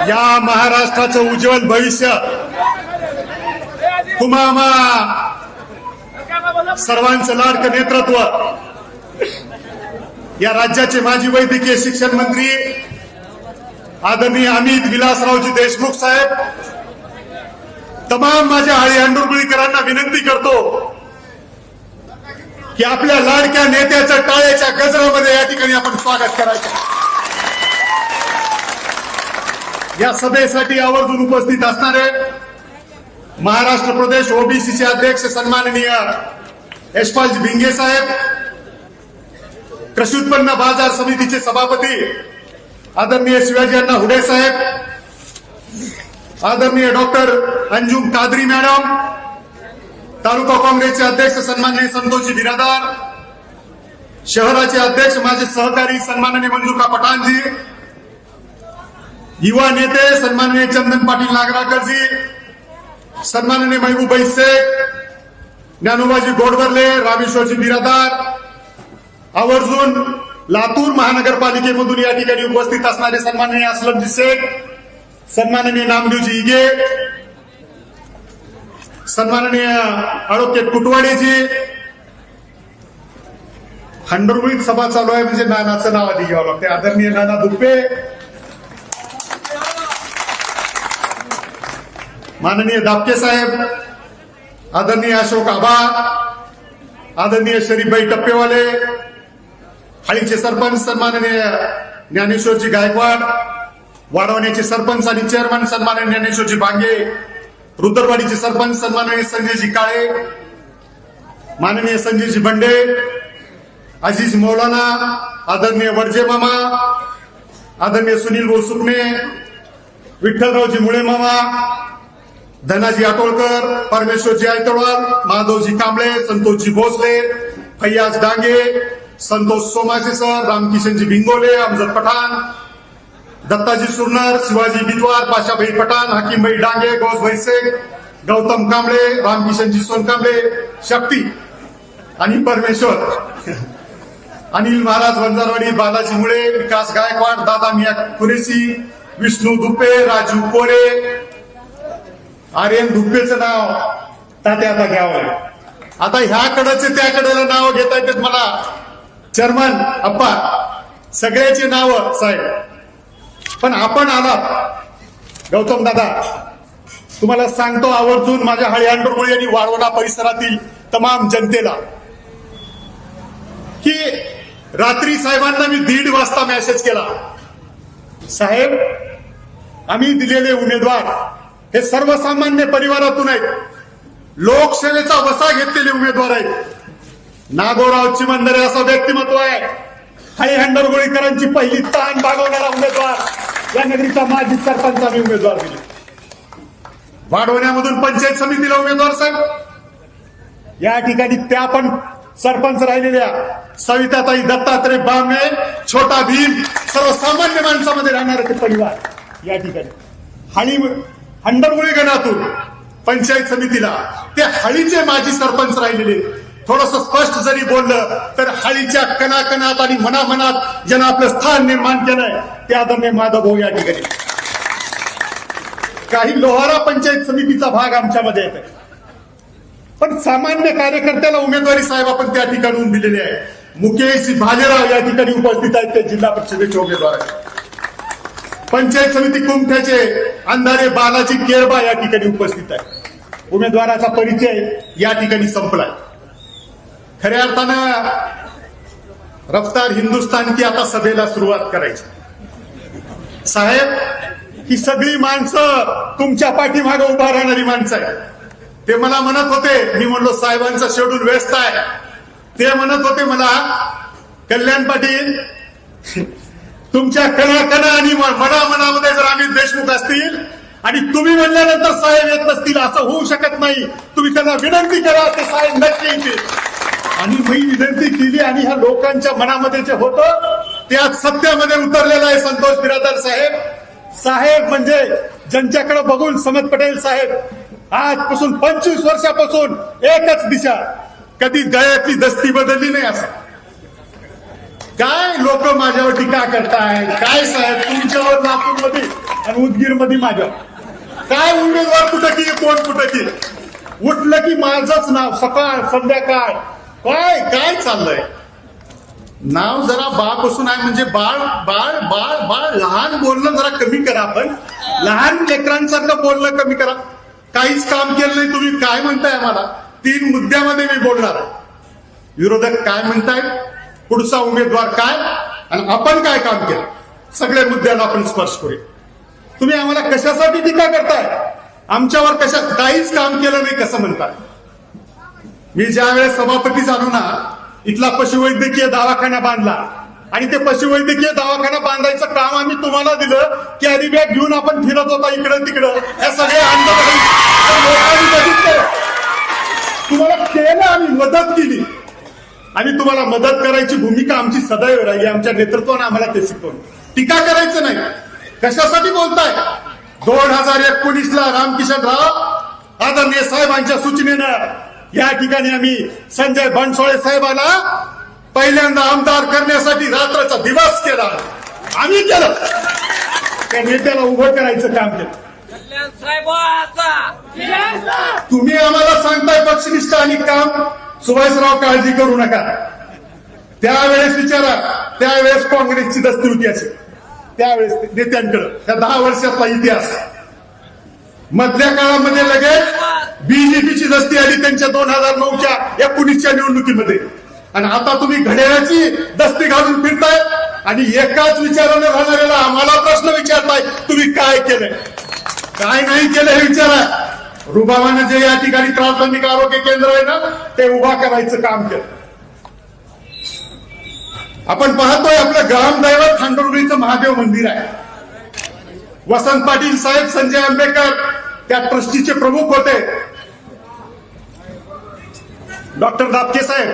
या महाराष्ट्राचं उज्ज्वल भविष्य तुम्हा सर्वांचं लाडकं नेतृत्व या राज्याचे माजी वैद्यकीय शिक्षण मंत्री आदरणीय अमित विलासरावजी देशमुख साहेब, तमाम माझ्या हरिहरगुलकरांना विनंती करतो की आपल्या लाडक्या नेत्याच्या टाळ्याच्या गजरामध्ये या ठिकाणी आपण स्वागत करायचं. या सभेसाठी आवर्जून उपस्थित असणारे महाराष्ट्र प्रदेश ओबीसीचे अध्यक्ष सन्माननीय यशपालजी भिंगे साहेब, कृषी उत्पन्न बाजार समितीचे सभापती आदरणीय शिवाजी अण्णा हुडे साहेब, आदरणीय डॉक्टर अंजुम कादरी मॅडम, तालुका काँग्रेसचे अध्यक्ष सन्माननीय संतोषजी बिरादार, शहराचे अध्यक्ष माझे सहकारी सन्माननीय मंजूरका पठाणजी, युवा नेते सन्माननीय चंदन पाटील नागराकरजी, सन्माननीय महबूबाई शेख, ज्ञानोबाजी गोडबर्ले, रामेश्वरजी बिरादार, आवर्जून लातूर महानगरपालिकेमधून या ठिकाणी उपस्थित असणारे सन्माननीय असलमजी शेख, सन्माननीय नामदेवजी इगे, सन्माननीय ॲडव्होकेट कुटवाडेजी. हंडरगुळीत सभा चालू आहे म्हणजे नानाचं नाव आधी घ्यावं लागते. आदरणीय नाना दुप्पे, माननीय दापके साहेब, आदरणीय अशोक आबा, आदरणीय शरीफभाई टप्पेवाले, हळीचे सरपंच सन्माननीय ज्ञानेश्वरजी गायकवाड, वाढवण्याचे सरपंच आणि चेअरमन सन्माननीय ज्ञानेश्वरजी बांगे, रुद्रवाडीचे सरपंच सन्माननीय संजयजी काळे, माननीय संजयजी बंडे, अजीज मौलाना, आदरणीय वडजे मामा, आदरणीय सुनील भाऊ सुकणे, विठ्ठलरावजी मुळे मामा, धनाजी आटोळकर, परमेश्वरजी आयतवाल, माधवजी कांबळे, संतोषजी भोसले, फैयाज डांगे, संतोष सोमासे सर, रामकिशनजी भिंगोले, अमजद पठाण, दत्ताजी सुरनर, शिवाजी बिदवार, पाशाभाई पठाण, हाकीमभाई डांगे, गौसभाई शेख, गौतम कांबळे, रामकिशनजी सोनकांबळे, शक्ती आणि परमेश्वर, अनिल महाराज वंजारवाडी, बालाजी मुळे, विकास गायकवाड, दादा मिया कुरेशी, विष्णू धुप्पे, राजू कोरे, आर्यन धुप्पेचं नाव तात्या आता घ्यावं. आता ह्याकडचे त्याकडेला नाव घेता येतात मला. चेअरमन अप्पा, सगळ्याची नाव साहेब, पण आपण आलात गौतम दादा, तुम्हाला सांगतो आवर्जून माझ्या हळियांडोरमुळे आणि वाळवणा परिसरातील तमाम जनतेला की रात्री साहेबांना मी 1:30 वाजता मेसेज केला, साहेब आम्ही दिलेले उमेदवार हे सर्वसामान्य परिवारातून आहेत, लोकसेवेचा वसा घेतलेले उमेदवार आहेत. नागोराव चिमंदरे असं व्यक्तिमत्व आहे, हळिहंडरगोळीकरांची पहिली ताण भागवणारा उमेदवार, या नगरीचा माजी सरपंचाने उमेदवार दिले. वाढवण्यामधून पंचायत समितीला उमेदवार साहेब, या ठिकाणी त्या पण सरपंच राहिलेल्या सविताताई दत्तात्रय बामणे, छोटा भीम, सर्वसामान्य माणसामध्ये राहणारे ते परिवार या ठिकाणी हंडरगोळी गणातून पंचायत समितीला ते हळीचे माजी सरपंच राहिलेले. थोडस स्पष्ट जरी बोललं तर हळीच्या कणाकणात आणि मनामनात ज्यानं आपलं स्थान निर्माण केलंय ते आदरणीय माधव भाऊ या ठिकाणी. काही लोहारा पंचायत समितीचा भाग आमच्यामध्ये येत आहे, पण सामान्य कार्यकर्त्याला उमेदवारी साहेब आपण त्या ठिकाणून दिलेली आहे. मुकेश भालेराव या ठिकाणी उपस्थित आहेत, ते जिल्हा परिषदेचे उमेदवार आहेत. पंचायत समिती कुमठ्याचे अंधारे बालाजी केरबा या ठिकाणी उपस्थित आहे. उमेदवाराचा परिचय या ठिकाणी संपलाय. खऱ्या अर्थानं रफ्तार हिंदुस्तान की आता सभेला सुरुवात करायची. साहेब, ही सगळी माणसं तुमच्या पाठीमागे उभा राहणारी माणसं आहे. ते मला म्हणत होते, मी म्हणलो साहेबांचा शेड्यूल व्यस्त आहे, ते म्हणत होते मला, कल्याण पाटील तुमच्या कणा आणि मनामध्ये जर अमित देशमुख असतील आणि तुम्ही म्हणल्यानंतर साहेब येत नसतील असं होऊ शकत नाही. तुम्ही त्यांना विनंती करा, ते साहेब नक्की येतील. आणि मी विनंती केली आणि ह्या लोकांच्या मनामध्ये जे होतं ते आज सत्यामध्ये उतरलेलं आहे. संतोष बिरादर साहेब, साहेब म्हणजे ज्यांच्याकडे बघून समत पटेल साहेब आजपासून 25 वर्षापासून एकच दिशा, कधी गळ्यातली दस्ती बदलली नाही. असं काय लोक माझ्यावर टीका करताय, काय साहेब तुमच्यावर नागपूरमध्ये आणि उदगीरमध्ये माझ्या काय उमेदवार कुठं की कोण कुठं की, उठलं की माझंच नाव सकाळ संध्याकाळ, काय काय चाललंय. नाव जरा बाळपासून आहे म्हणजे बाळ बाळ बाळ बाळ, लहान बोलणं जरा कमी करा. आपण लहान लेकरांसारखं बोलणं कमी करा. काहीच काम केलं नाही तुम्ही, काय म्हणताय मला. 3 मुद्द्यामध्ये मी बोलणार आहे. विरोधक काय म्हणतायत, पुढचा उमेदवार काय आणि आपण काय काम केलं, सगळ्या मुद्द्याला आपण स्पर्श करूया. तुम्ही आम्हाला कशासाठी टीका करताय, आमच्यावर कशा काहीच काम केलं नाही कसं म्हणताय. मी ज्या वेळेस सभापती झालो ना, इथला पशुवैद्यकीय दवाखाना बांधला आणि ते पशुवैद्यकीय दवाखाना बांधायचं काम आम्ही तुम्हाला दिलं. कॅरी बॅग घेऊन आपण फिरत होता इकडं तिकडं, या सगळ्या लोकांनी बघितलं. तुम्हाला केलं, आम्ही मदत केली आणि तुम्हाला मदत करायची भूमिका आमची सदैव राहिली. आमच्या नेतृत्वाने आम्हाला ते शिकवलं. टीका करायचं नाही. कशासाठी बोलताय. 2019ला रामकिशन राव आदरणीय साहेबांच्या सूचनेनं या ठिकाणी आम्ही संजय बनसोडे साहेबांना पहिल्यांदा आमदार करण्यासाठी रात्राचा दिवस केला. आम्ही केलं, त्या नेत्याला उभं करायचं काम केलं. तुम्ही आम्हाला सांगताय पक्षनिष्ठ आणि काम. सुभाषराव काळजी करू नका, त्यावेळेस विचारा, त्यावेळेस काँग्रेसची दस्ती होती असे त्यावेळेस नेत्यांकडे. त्या 10 वर्षातला इतिहास. मधल्या काळामध्ये लगेच बीजेपीची दस्ती आली त्यांच्या 2009च्या 19च्या निवडणुकीमध्ये. आणि आता तुम्ही घड्याळाची दस्ती घालून फिरताय आणि एकाच विचाराने राहणाऱ्याला आम्हाला प्रश्न विचारताय, तुम्ही काय केलंय काय नाही केलं हे विचारा. रुबाबानं जे या ठिकाणी प्राथमिक आरोग्य केंद्र आहे ना, ते उभा करायचं काम केलं. आपण पाहतोय आपलं ग्रामदैवत खांडोळीचं महादेव मंदिर आहे. वसंत पाटील साहेब, संजय आंबेकर त्या ट्रस्टीचे प्रमुख होते. डॉक्टर दापके साहेब,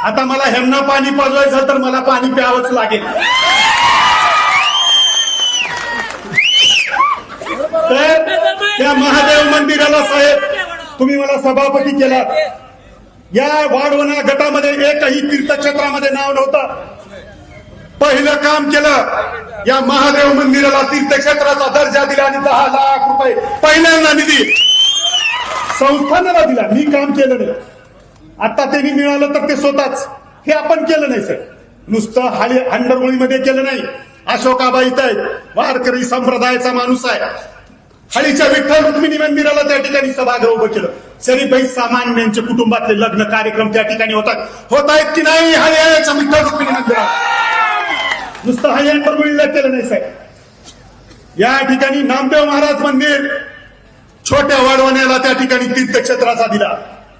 आता मला ह्यांना पाणी पाजवायचं तर मला पाणी प्यावंच लागेल. तर त्या महादेव मंदिराला साहेब तुम्ही मला सभापती केलात. या वाढवणा गटामध्ये एकही तीर्थक्षेत्रामध्ये नाव नव्हतं. पहिलं काम केलं, या महादेव मंदिराला तीर्थक्षेत्राचा दर्जा दिला आणि 10 लाख रुपये पहिल्यांदा निधी संस्थानाला दिला. मी काम केलं नाही. आता त्यांनी मिळालं तर ते स्वतःच, हे आपण केलं नाही सर. नुसतं हंडरगोळीमध्ये केलं नाही. अशोक आबा इथं आहेत, वारकरी संप्रदायाचा माणूस आहे. हळीच्या विठ्ठल रुक्मिणी मंदिराला त्या ठिकाणी सभागृह उभं केलं. सरीबाई सामान्यांच्या कुटुंबातले लग्न कार्यक्रम त्या ठिकाणी होत आहेत की नाही हळीच्या विठ्ठल रुक्मिणी मंदिरात? नुसतं हळी हंडरगोळीला केलं नाही साहेब. या ठिकाणी नामदेव महाराज मंदिर छोट्या वाढवण्याला त्या ठिकाणी तीर्थक्षेत्राचा दिला.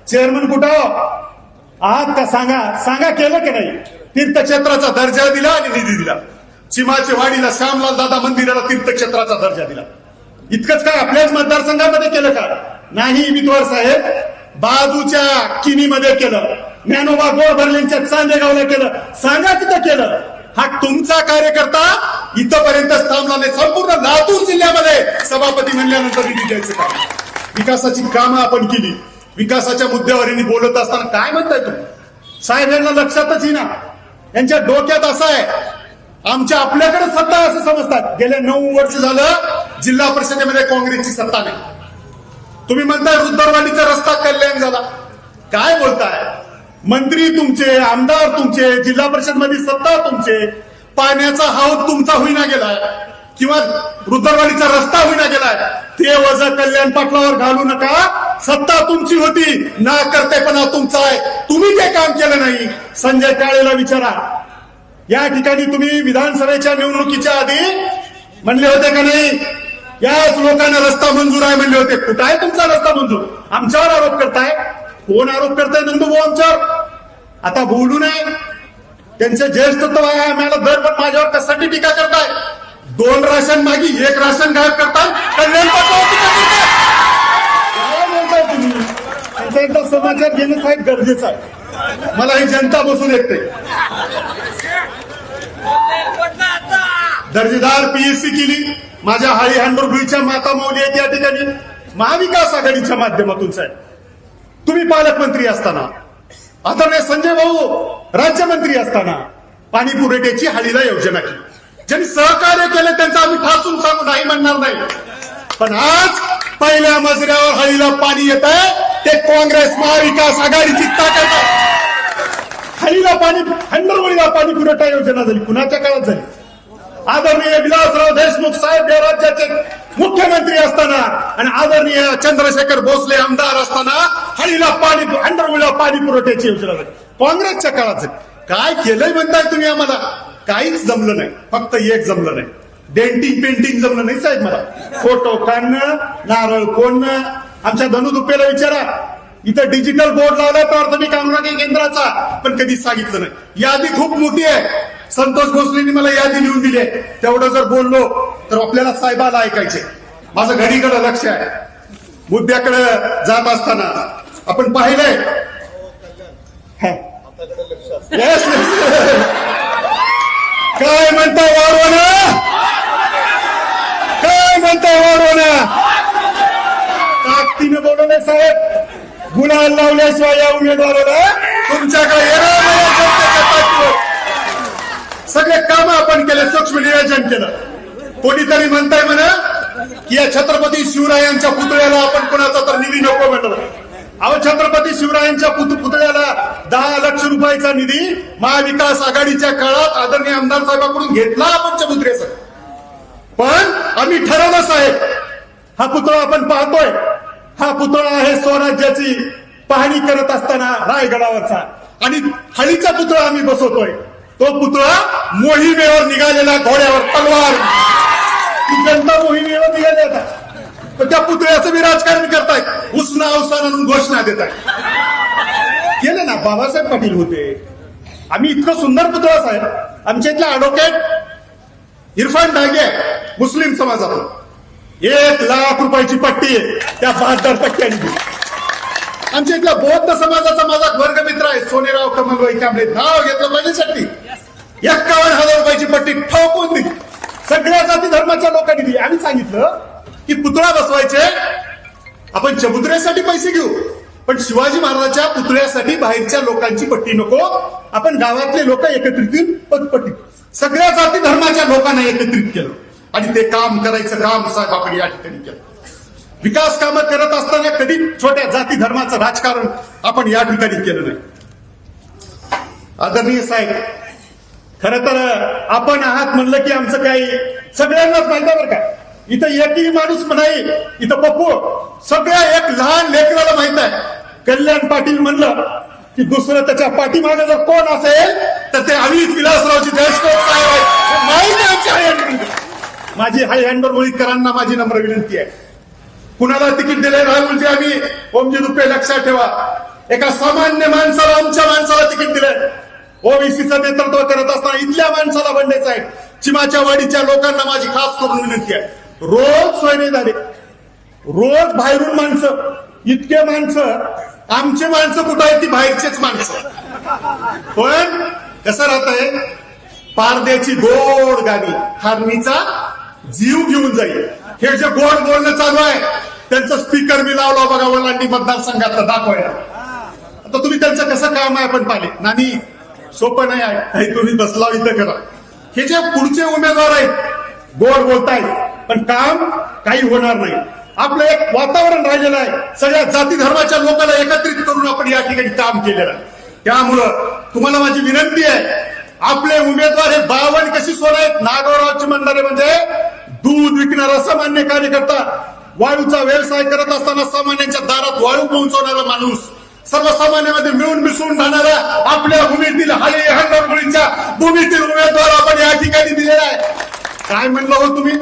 चेअरमन कुठं आहात का सांगा केलं की नाही? तीर्थक्षेत्राचा दर्जा दिला आणि निधी दिला. चिमाचे वाडीला श्यामलाल दादा मंदिराला तीर्थक्षेत्राचा दर्जा दिला. इतकंच काय आपल्याच मतदारसंघामध्ये केलं का? नाही विद्वार साहेब, बाजूच्या किनीमध्ये केलं. ज्ञानोबा गोळभरलेंच्या चांदेगावला केलं. सांगा तिथं केलं. हा तुमचा कार्यकर्ता इथपर्यंत थांबला नाही. संपूर्ण लातूर जिल्ह्यामध्ये सभापती म्हणल्यानंतर निधी द्यायचं काम. विकासाची कामं आपण केली. विकासाच्या मुद्द्यावर यांनी बोलत असताना काय म्हणताय तुम्ही साहेब? यांना लक्षातच येईना. यांच्या डोक्यात असं आहे आमच्या आपल्याकडे सत्ता असं समजतात. गेल्या 9 वर्ष झालं जिल्हा परिषदेमध्ये काँग्रेसची सत्ता नाही. तुम्ही म्हणताय रुद्रवाडीचा रस्ता कल्याण झाला. काय बोलताय? मंत्री तुमचे, आमदार तुमचे, जिल्हा परिषद मध्ये सत्ता तुमचे, पाण्याचा हौद तुमचा होईना गेलाय किंवा रुद्रवाडीचा रस्ता होईना गेलाय. ते वजन कल्याण पाटलावर घालू नका. सत्ता तुमची होती, ना करतेपणा तुमचा आहे. तुम्ही ते काम केलं नाही. संजय काळेला विचारा. या ठिकाणी तुम्ही विधानसभेच्या निवडणुकीच्या आधी म्हणले होते का नाही याच लोकांना रस्ता मंजूर आहे म्हणले होते. कुठं आहे तुमचा रस्ता मंजूर? आमच्यावर आरोप करताय. कोण आरोप करताय? नंदूभाऊ आमच्यावर. आता बोलू नये. त्यांचे ज्येष्ठत्व आहे आम्हाला दर, पण माझ्यावर कशासाठी टीका करताय? 2 राशन मागी 1 राशन गायब करताय. कल्याण पाटलावर टीका करताय. काय बोलताय तुम्ही? त्यांचा एकदा समाचार घेणं साहेब गरजेचं आहे. मला ही जनता बसून येते. दर्जेदार पीएससी केली. माझ्या हळी हंडरगुळीच्या माता माऊली आहेत या ठिकाणी. महाविकास आघाडीच्या माध्यमातून साहेब तुम्ही पालकमंत्री असताना, आदरणीय संजय भाऊ राज्यमंत्री असताना पाणी पुरवठ्याची हळीला योजना केली. ज्यांनी सहकार्य केले त्यांचं आम्ही ठासून सांगू नाही म्हणणार नाही. पण आज पहिल्या मजल्यावर हळीला पाणी येत आहे. ते काँग्रेस महाविकास आघाडीची ताकद आहे. हळीला पाणी, हंडरगोळीला पाणी पुरवठा योजना झाली. कुणाच्या काळात झाली? आदरणीय विलासराव देशमुख साहेब या राज्याचे मुख्यमंत्री असताना आणि आदरणीय चंद्रशेखर भोसले आमदार असताना हळीला पाणी, हंडरगोळीला पाणी पुरवठ्याची योजना झाली. काँग्रेसच्या काळात झाली. काय केलंय म्हणताय तुम्ही आम्हाला? काहीच जमलं नाही. फक्त एक जमलं नाही, डेंटिंग पेंटिंग जमलं नाही साहेब मला. फोटो काढणं, नारळ फोडणं. आमच्या धनुदुप्पेला विचारा. इथं डिजिटल बोर्ड लावलाय प्राथमिक अंगणवाडी केंद्राचा, पण कधीच सांगितलं नाही. यादी खूप मोठी आहे. संतोष भोसलेंनी मला यादी लिहून दिली आहे. तेवढं जर बोललो तर आपल्याला साहेबाला ऐकायचे. माझं घडीकडे लक्ष आहे. मुद्द्याकडे जात असताना आपण पाहिलंय काय म्हणताय वाढवणं? काय म्हणताय वाढवणं? ताकदीनं बोलवलं साहेब. गुन्हा लावल्याशिवाय या उमेदवाराला तुमच्याकडे येणार नाही. सगळे काम आपण केले, सूक्ष्म नियोजन केलं. कोणीतरी म्हणताय म्हणा की या छत्रपती शिवरायांच्या पुतळ्याला आपण कोणाचा तर निधी नको म्हणलं. अहो, छत्रपती शिवरायांच्या पुतळ्याला 10 लाख रुपयाचा निधी महाविकास आघाडीच्या काळात आदरणीय आमदार साहेबांकडून घेतला आपण चबुत्रेचा. पण आम्ही ठरवलं साहेब, हा पुतळा आपण पाहतोय. हा पुतळा आहे स्वराज्याची पाहणी करत असताना रायगडावरचा, आणि हळीचा पुतळा आम्ही बसवतोय. तो पुतळा मोहिमेवर निघालेला घोड्यावर तलवार. जनता मोहिमेवर निघाली आता. पण त्या पुतळ्याचं मी राजकारण करतायत. उसना अवसान घोषणा देत आहे. केलं ना, बाबासाहेब पाटील होते, आम्ही इतकं सुंदर पुतळा साहेब आमच्या इथला ॲडव्होकेट इरफान डागे आहे, मुस्लिम समाजातून 1,00,000 रुपयाची पट्टी आहे, त्या 72 पट्ट्यांनी दिली. आमच्या इथला बौद्ध समाजाचा माझा वर्गमित्र आहे सोनेराव कमलबाई कांबळे, नाव घेतलं माझ्यासाठी 51,000 रुपयाची पट्टी ठोकून दिली. सगळ्या जाती धर्माच्या लोकांनी दिली. आम्ही सांगितलं की पुतळा बसवायचे आपण चबुतऱ्यासाठी पैसे घेऊ, पण शिवाजी महाराजांच्या पुतळ्यासाठी बाहेरच्या लोकांची पट्टी नको, आपण गावातले लोक एकत्रित येऊन पट्टी. सगळ्या जाती धर्माच्या लोकांना एकत्रित केलं आणि ते काम करायचं काम साहेब आपण या ठिकाणी केलं. विकास कामं करत असताना कधी छोट्या जाती धर्माचं राजकारण आपण या ठिकाणी केलं नाही. आदरणीय साहेब, खरं तर आपण आहात म्हणलं की आमचं काही सगळ्यांनाच माहिती आहे बरं का. इथं एकही माणूस नाही, इथं पप्पू सगळ्या एक लहान लेकराला माहित आहे. कल्याण पाटील म्हणलं की दुसरं त्याच्या पाठीमागे जर कोण असेल तर ते अमित विलासरावजी देशमुख साहेब आहेत. माहिती आहे. माझी हाय हँडर मुळीकरांना माझी नम्र विनंती आहे, कुणाला तिकीट दिले राहुलजी आम्ही ओमजी दुप्पे लक्षात ठेवा, एका सामान्य माणसाला आमच्या माणसाला तिकीट दिलंय. ओबीसीचं नेतृत्व करत असताना इथल्या माणसाला बनण्याचं आहे. चिमाच्या वाडीच्या लोकांना माझी खास करून विनंती आहे, रोज सोय नाही झाली, रोज बाहेरून माणसं, इतके माणसं, आमचे माणसं कुठं आहेत ती बाहेरचेच माणसं. पण कसं राहतंय, पारद्याची गोड गाणी हारणीचा जीव घेऊन जाईल. हे जे गोड बोलणं चालू आहे त्यांचं स्पीकर मी लावला बघा वलांडी मतदारसंघातलं दाखवायला. आता तुम्ही त्यांचं कसं काम आहे आपण पाहिले नानी, सोपं नाही आहे. तुम्ही बसला इथं करा. हे जे पुढचे उमेदवार आहेत गोड बोलतायत पण काम काही होणार नाही. आपलं एक वातावरण राहिलेलं आहे, सगळ्या जाती धर्माच्या लोकांना एकत्रित करून आपण या ठिकाणी काम केलेलं आहे. त्यामुळं तुम्हाला माझी विनंती आहे, आपले उमेदवार हे 52 कशी सोड आहेत. नागोरावची मंडळे म्हणजे दूध विकणारा सामान्य कार्यकर्ता, वाळूचा व्यवसाय करत असताना सामान्यांच्या दारात वाळू पोहोचवणारा माणूस, सर्वसामान्यांमध्ये मिळून मिसळून राहणारा आपल्या भूमीतील हाळी हंडरमुळींच्या भूमीतील उमेदवार आपण या ठिकाणी दिलेला आहे. काय म्हणलं हो तुम्ही,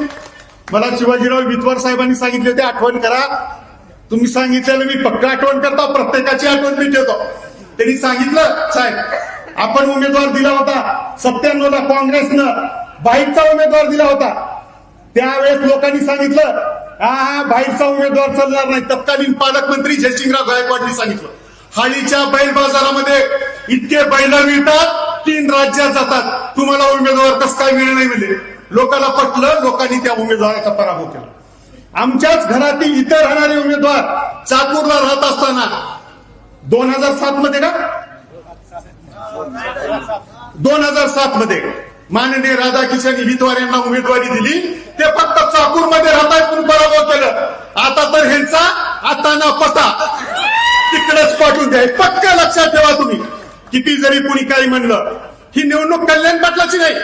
मला शिवाजीराव विद्वार साहेबांनी सांगितले होते आठवण करा. तुम्ही सांगितलेलं मी पक्का आठवण करतो, प्रत्येकाची आठवण मी ठेवतो. त्यांनी सांगितलं साहेब आपण उमेदवार दिला होता 97ला काँग्रेसनं बाहेरचा उमेदवार दिला होता. त्यावेळेस लोकांनी सांगितलं हा बाहेरचा उमेदवार चालणार नाही. तत्कालीन पालकमंत्री जयसिंगराव गायकवाडनी सांगितलं हाळीच्या बैल बाजारामध्ये इतके बैल मिळतात 3 राज्यात जातात, तुम्हाला उमेदवार कसं काय मिळणार नाही म्हणजे. लोकांना पटलं, लोकांनी त्या उमेदवाराचा पराभव केला. आमच्याच घरातील इतर राहणारे उमेदवार चाकूरला राहत असताना 2007 मध्ये का 2007 मध्ये माननीय राधाकिशन हितवार यांना उमेदवारी दिली. ते फक्त चाकूरमध्ये राहतात म्हणून पराभव केलं. आता तर ह्यांचा आता ना पता तिकडेच पाठवून द्या. पक्का लक्षात ठेवा तुम्ही. किती जरी कुणी काही म्हणलं, ही निवडणूक कल्याण पाटलाची नाही.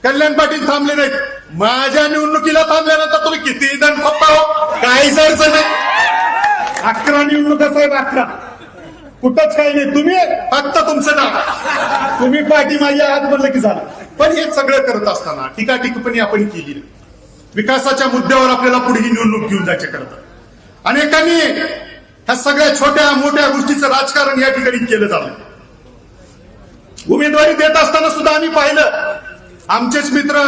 कल्याण पाटील थांबले नाहीत. माझ्या निवडणुकीला थांबल्यानंतर तुम्ही किती दंड फप्पा हो, काहीच अडचण नाही. 11 निवडणुका साहेब 11, कुठंच काही नाही. तुम्ही फक्त तुमचं नाव, तुम्ही पाठी माझ्या हात म्हणलं की झालं. पण हे सगळं करत असताना टीकाटिप्पणी आपण केली. विकासाच्या मुद्द्यावर आपल्याला पुढे ही निवडणूक घेऊन जायचे करत अनेकांनी ह्या सगळ्या छोट्या मोठ्या गोष्टीचं राजकारण या ठिकाणी केलं जातं. उमेदवारी देत असताना सुद्धा आम्ही पाहिलं, आमचेच मित्र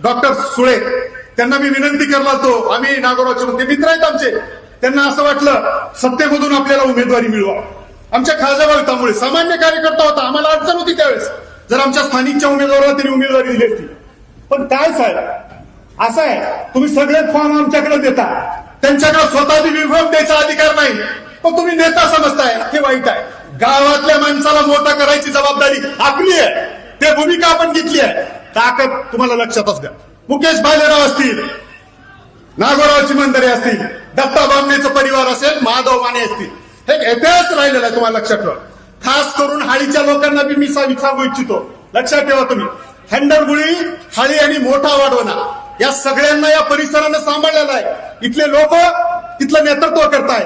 डॉक्टर सुळे त्यांना मी विनंती करला होतो, आम्ही नागोरावचे मित्र आहेत आमचे, त्यांना असं वाटलं सत्तेमधून आपल्याला उमेदवारी मिळवा. आमच्या खासदार सामान्य कार्यकर्ता होता, आम्हाला अडचण होती त्यावेळेस जर आमच्या स्थानिकच्या उमेदवाराला त्यांनी उमेदवारी दिली असती. पण काय साहेब असं आहे, तुम्ही सगळे फॉर्म आमच्याकडे देता, त्यांच्याकडे स्वतः फॉर्म द्यायचा अधिकार नाही. पण तुम्ही नेता समजताय, हे वाईट आहे. गावातल्या माणसाला मोठा करायची जबाबदारी आपली आहे, ते भूमिका आपण घेतली आहे. ताकद तुम्हाला लक्षात असू द्या. मुकेश भालेराव असतील, नागोरावची मंडळी असतील, दत्ता बामणेचा परिवार असेल, महादेव माने असतील, हे इतिहास राहिलेला आहे. तुम्हाला लक्षात ठेवा. खास करून हाळीच्या लोकांना बी मी सांगू इच्छितो, लक्षात ठेवा तुम्ही. हंडरगुळी, हाळी आणि मोठा वाढवणा या सगळ्यांना या परिसरानं सांभाळलेला आहे. इथले लोक इथलं नेतृत्व करताय.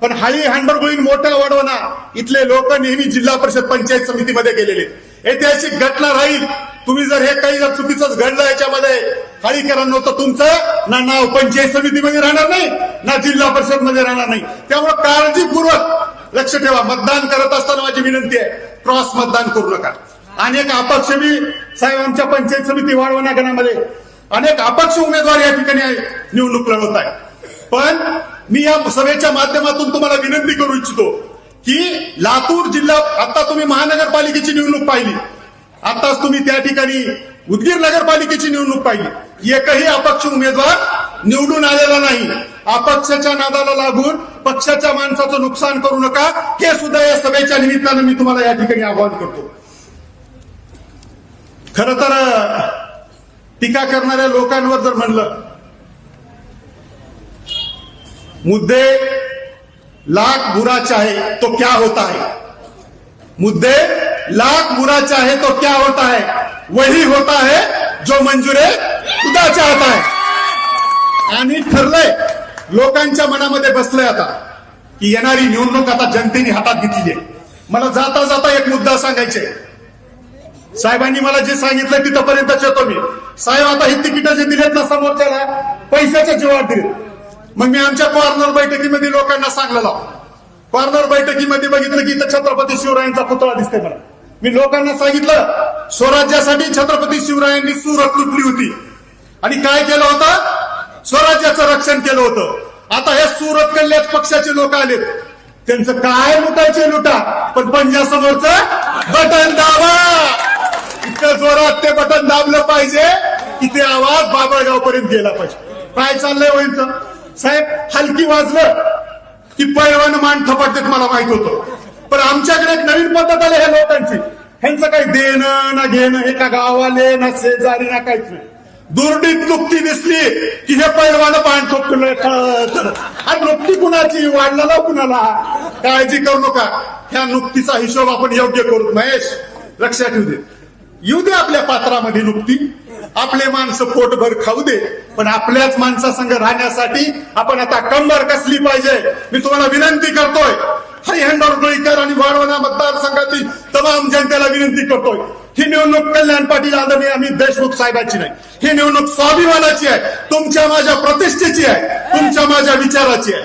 पण हाळी, हंडरगुळी, मोठा वाढवणा इथले लोक नेहमी जिल्हा परिषद पंचायत समितीमध्ये गेलेले. ऐतिहासिक घटना राहील. तुम्ही जर हे काही जर चुकीचंच घडलं याच्यामध्ये हाळीकरांना, तर तुमचं ना नाव पंचायत समितीमध्ये राहणार नाही, ना जिल्हा परिषद मध्ये राहणार नाही. त्यामुळे काळजीपूर्वक लक्ष ठेवा. मतदान करत असताना माझी विनंती आहे, क्रॉस मतदान करू नका. अनेक अपक्ष बी साहेब आमच्या पंचायत समिती वाढवणा गणामध्ये अनेक अपक्ष उमेदवार या ठिकाणी निवडणूक लढवत आहे. पण मी या सभेच्या माध्यमातून तुम्हाला विनंती करू इच्छितो की लातूर जिल्ह्यात आता तुम्ही महानगरपालिकेची निवडणूक पाहिली, आताच तुम्ही त्या ठिकाणी उदगीर नगरपालिकेची निवडणूक पाहिली. एकही अपक्ष उमेदवार निवडून आलेला नाही. अपक्षाच्या नादाला लागून पक्षाच्या माणसाचं नुकसान करू नका, हे सुद्धा या सभेच्या निमित्तानं मी तुम्हाला या ठिकाणी आवाहन करतो. खर तर टीका करणाऱ्या लोकांवर जर म्हणलं, मुद्दे लाख बुरा चाहे तो क्या होता है, मुद्दे लाख बुरा चाहे तो क्या होता है, वही होता है जो मंजुरे खुदा चाहता है. आणि ठरलंय, लोकांच्या मनामध्ये बसलंय आता की येणारी निवडणूक आता जनतेने हातात घेतली आहे. मला जाता जाता एक मुद्दा सांगायचे. साहेबांनी मला जे सांगितलं तिथपर्यंतच येतो मी. साहेब आता ही तिकीट जे दिलेत ना समोरच्याला पैशाच्या जीवावर दिलेत. मग मी आमच्या कॉर्नर बैठकीमध्ये लोकांना सांगलेलो, कॉर्नर बैठकीमध्ये बघितलं की इथं छत्रपती शिवरायांचा पुतळा दिसतोय मला. मी लोकांना सांगितलं, स्वराज्यासाठी छत्रपती शिवरायांनी सुरत लुटली होती आणि काय केलं होतं, स्वराज्याचं रक्षण केलं होतं. आता हे सुरत कडल्याच पक्षाचे लोक आलेत, त्यांचं काय लुटायचे लुटा, पण पंजासमोरचं बटन दाबा. इतक्या जोरात ते बटन दाबलं पाहिजे की ते आवाज बाबळगाव पर्यंत गेला पाहिजे. काय चाललंय व्हायचं साहेब, हलकी वाजलं की पैलवान मान थपडतेत मला माहित होतं. पण आमच्याकडे एक नवीन पद्धत आली ह्या लोकांची. ह्यांचं काही देणं ना घेणं, एका गावाले ना शेजारी ना काहीच नाही. दुर्डीत नुकती दिसली की हे पैलवानं पान ठोकलं. आणि नुकती कुणाची, वाढलेला कुणाला, काळजी करू नका. ह्या नुकतीचा हिशोब आपण योग्य करू. महेश लक्षात ठेवू दे, येऊ दे आपल्या पात्रामध्ये नुकती, आपले माणसं पोटभर खाऊ दे, पण आपल्याच माणसासंग राहण्यासाठी आपण आता कंबर कसली पाहिजे. मी तुम्हाला विनंती करतोय, हरिहंडर गोळीकर आणि वाढवणा मतदारसंघातील तमाम जनतेला विनंती करतोय, ही निवडणूक कल्याण पाटील आदरणीय अमित देशमुख साहेबांची नाही, ही निवडणूक स्वाभिमानाची आहे, तुमच्या माझ्या प्रतिष्ठेची आहे, तुमच्या माझ्या विचाराची आहे.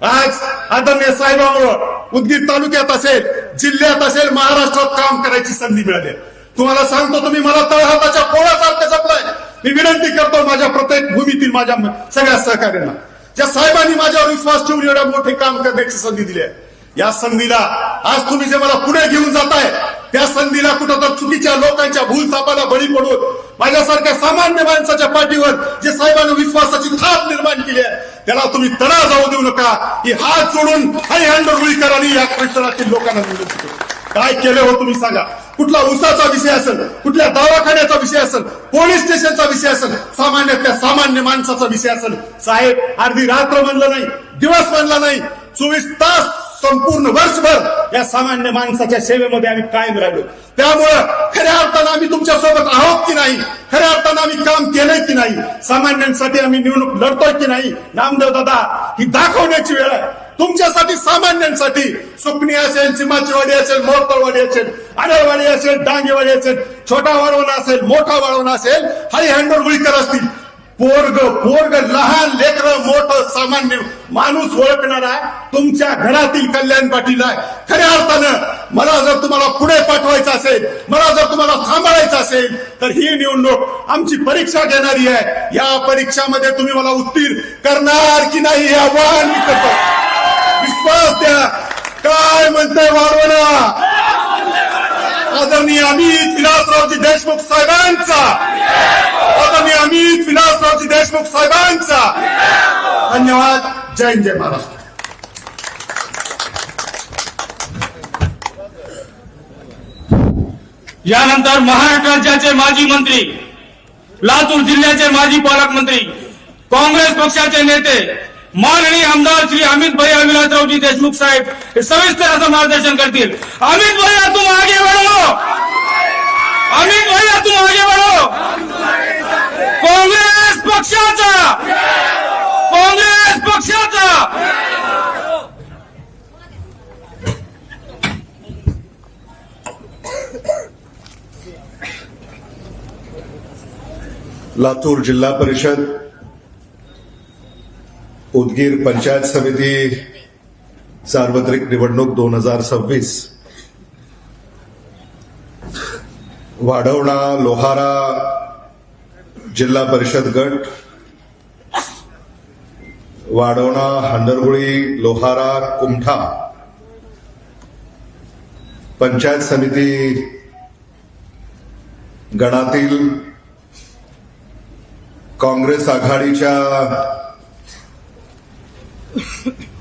आज आदरणीय साहेबांमुळे उदगीर तालुक्यात असेल, जिल्ह्यात असेल, महाराष्ट्रात काम करायची संधी मिळाली. तुम्हाला सांगतो, तुम्ही मला तळहाताच्या पोळासारखं जपलाय. मी विनंती करतो माझ्या प्रत्येक भूमीतील माझ्या सगळ्या सहकार्यांना, ज्या साहेबांनी माझ्यावर विश्वास ठेवून एवढ्या मोठे काम करण्याची संधी दिली आहे, या संधीला आज तुम्ही जे मला पुढे घेऊन जाताय, त्या संधीला कुठं तर चुकीच्या लोकांच्या भूलथापाला बळी पडून माझ्यासारख्या सामान्य माणसाच्या पाठीवर जे साहेबांनी विश्वासाची थाप निर्माण केली आहे, त्याला तुम्ही तडा जाऊ देऊ नका. ही हात सोडून हरिहंडर गोळीकर आणि या परिसरातील लोकांना विनंती करतो. काय केलं हो तुम्ही सांगा. कुठला उसाचा विषय असेल, कुठल्या दवाखान्याचा विषय असेल, पोलीस स्टेशनचा विषय असेल, सामान्यातल्या सामान्य माणसाचा विषय असेल, साहेब अर्धी रात्र म्हणलं नाही, दिवस म्हणला नाही, 24 तास संपूर्ण वर्षभर या सामान्य माणसाच्या सेवेमध्ये आम्ही कायम राहिलो. त्यामुळं खऱ्या अर्थानं आम्ही तुमच्या सोबत आहोत की नाही, खऱ्या अर्थानं आम्ही काम केलंय की नाही, सामान्यांसाठी आम्ही निवडणूक लढतोय की नाही, नामदेव दादा ही दाखवण्याची वेळ आहे. तुमच्यासाठी, सामान्यांसाठी, सुकणी असेल, चिमाचीवाडी असेल, मोरतळवाडी असेल, आडरवाडी असेल, डांगेवाडी असेल, छोटा वाळवणा असेल, मोठा वाळवणा असेल, हरिहंडर गोळीकर असतील, पोरग लहान लेकरं मोठं सामान्य माणूस ओळखणारा तुमच्या घरातील कल्याण पाटील आहे. खऱ्या अर्थानं मला जर तुम्हाला पुढे पाठवायचं असेल, मला जर तुम्हाला सांभाळायचं असेल, तर ही निवडणूक आमची परीक्षा घेणारी आहे. या परीक्षामध्ये तुम्ही मला उत्तीर्ण करणार की नाही हे आव्हान मी करतो. विश्वास द्या. काय म्हणतंय वाढवणा आदरणीय अमित विलासरावजी देशमुख साहेबांचा, आदरणीय अमित विलासरावजी देशमुख साहेबांचा. धन्यवाद. जय हिंद, जय महाराष्ट्र. यानंतर महाराष्ट्र राज्याचे माजी मंत्री, लातूर जिल्ह्याचे माजी पालकमंत्री, काँग्रेस पक्षाचे नेते माननीय आमदार श्री अमित भैया विलासरावजी देशमुख साहेब हे सविस्तर असं मार्गदर्शन करतील. अमित भैया तुम आगे बढ़ो, अमित भैया तुम आगे बढ़ो. काँग्रेस पक्षाचा, काँग्रेस पक्षाचा. लातूर जिल्हा परिषद उदगीर पंचायत समिती सार्वत्रिक निवडणूक 2026 वाढवणा लोहारा जिल्हा परिषद गट, वाढवणा हंडरगुळी लोहारा कुमठा पंचायत समिती गणातील काँग्रेस आघाडीच्या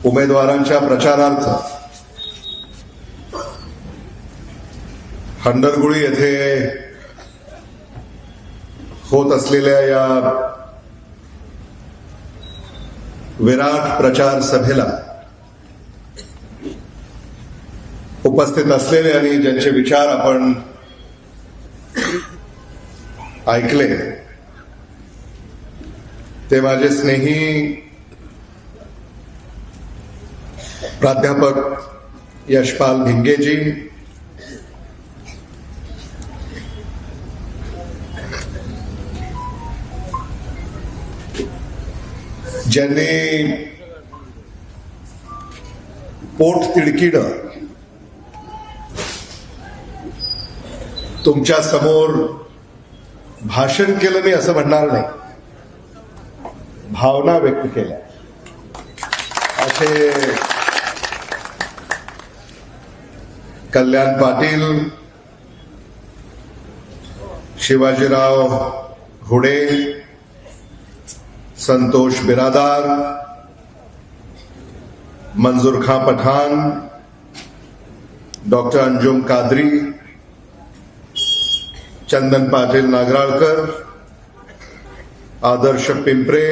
उमेदवारांच्या प्रचारार्थ हंडरगुळी येथे होत असलेल्या या विराट प्रचार सभेला उपस्थित असलेले आणि ज्यांचे विचार आपण ऐकले ते माझे स्नेही प्राध्यापक यशपाल भिंगेजी, ज्यांनी पोट तिडकीनं तुमच्या समोर भाषण केलं, मी असं म्हणणार नाही, भावना व्यक्त केल्या, असे कल्याण पाटील, शिवाजीराव हुडे, संतोष बिरादार, मंजूर खां पठान, डॉक्टर अंजुम कादरी, चंदन पाटील नागराळकर, आदर्श पिंपरे,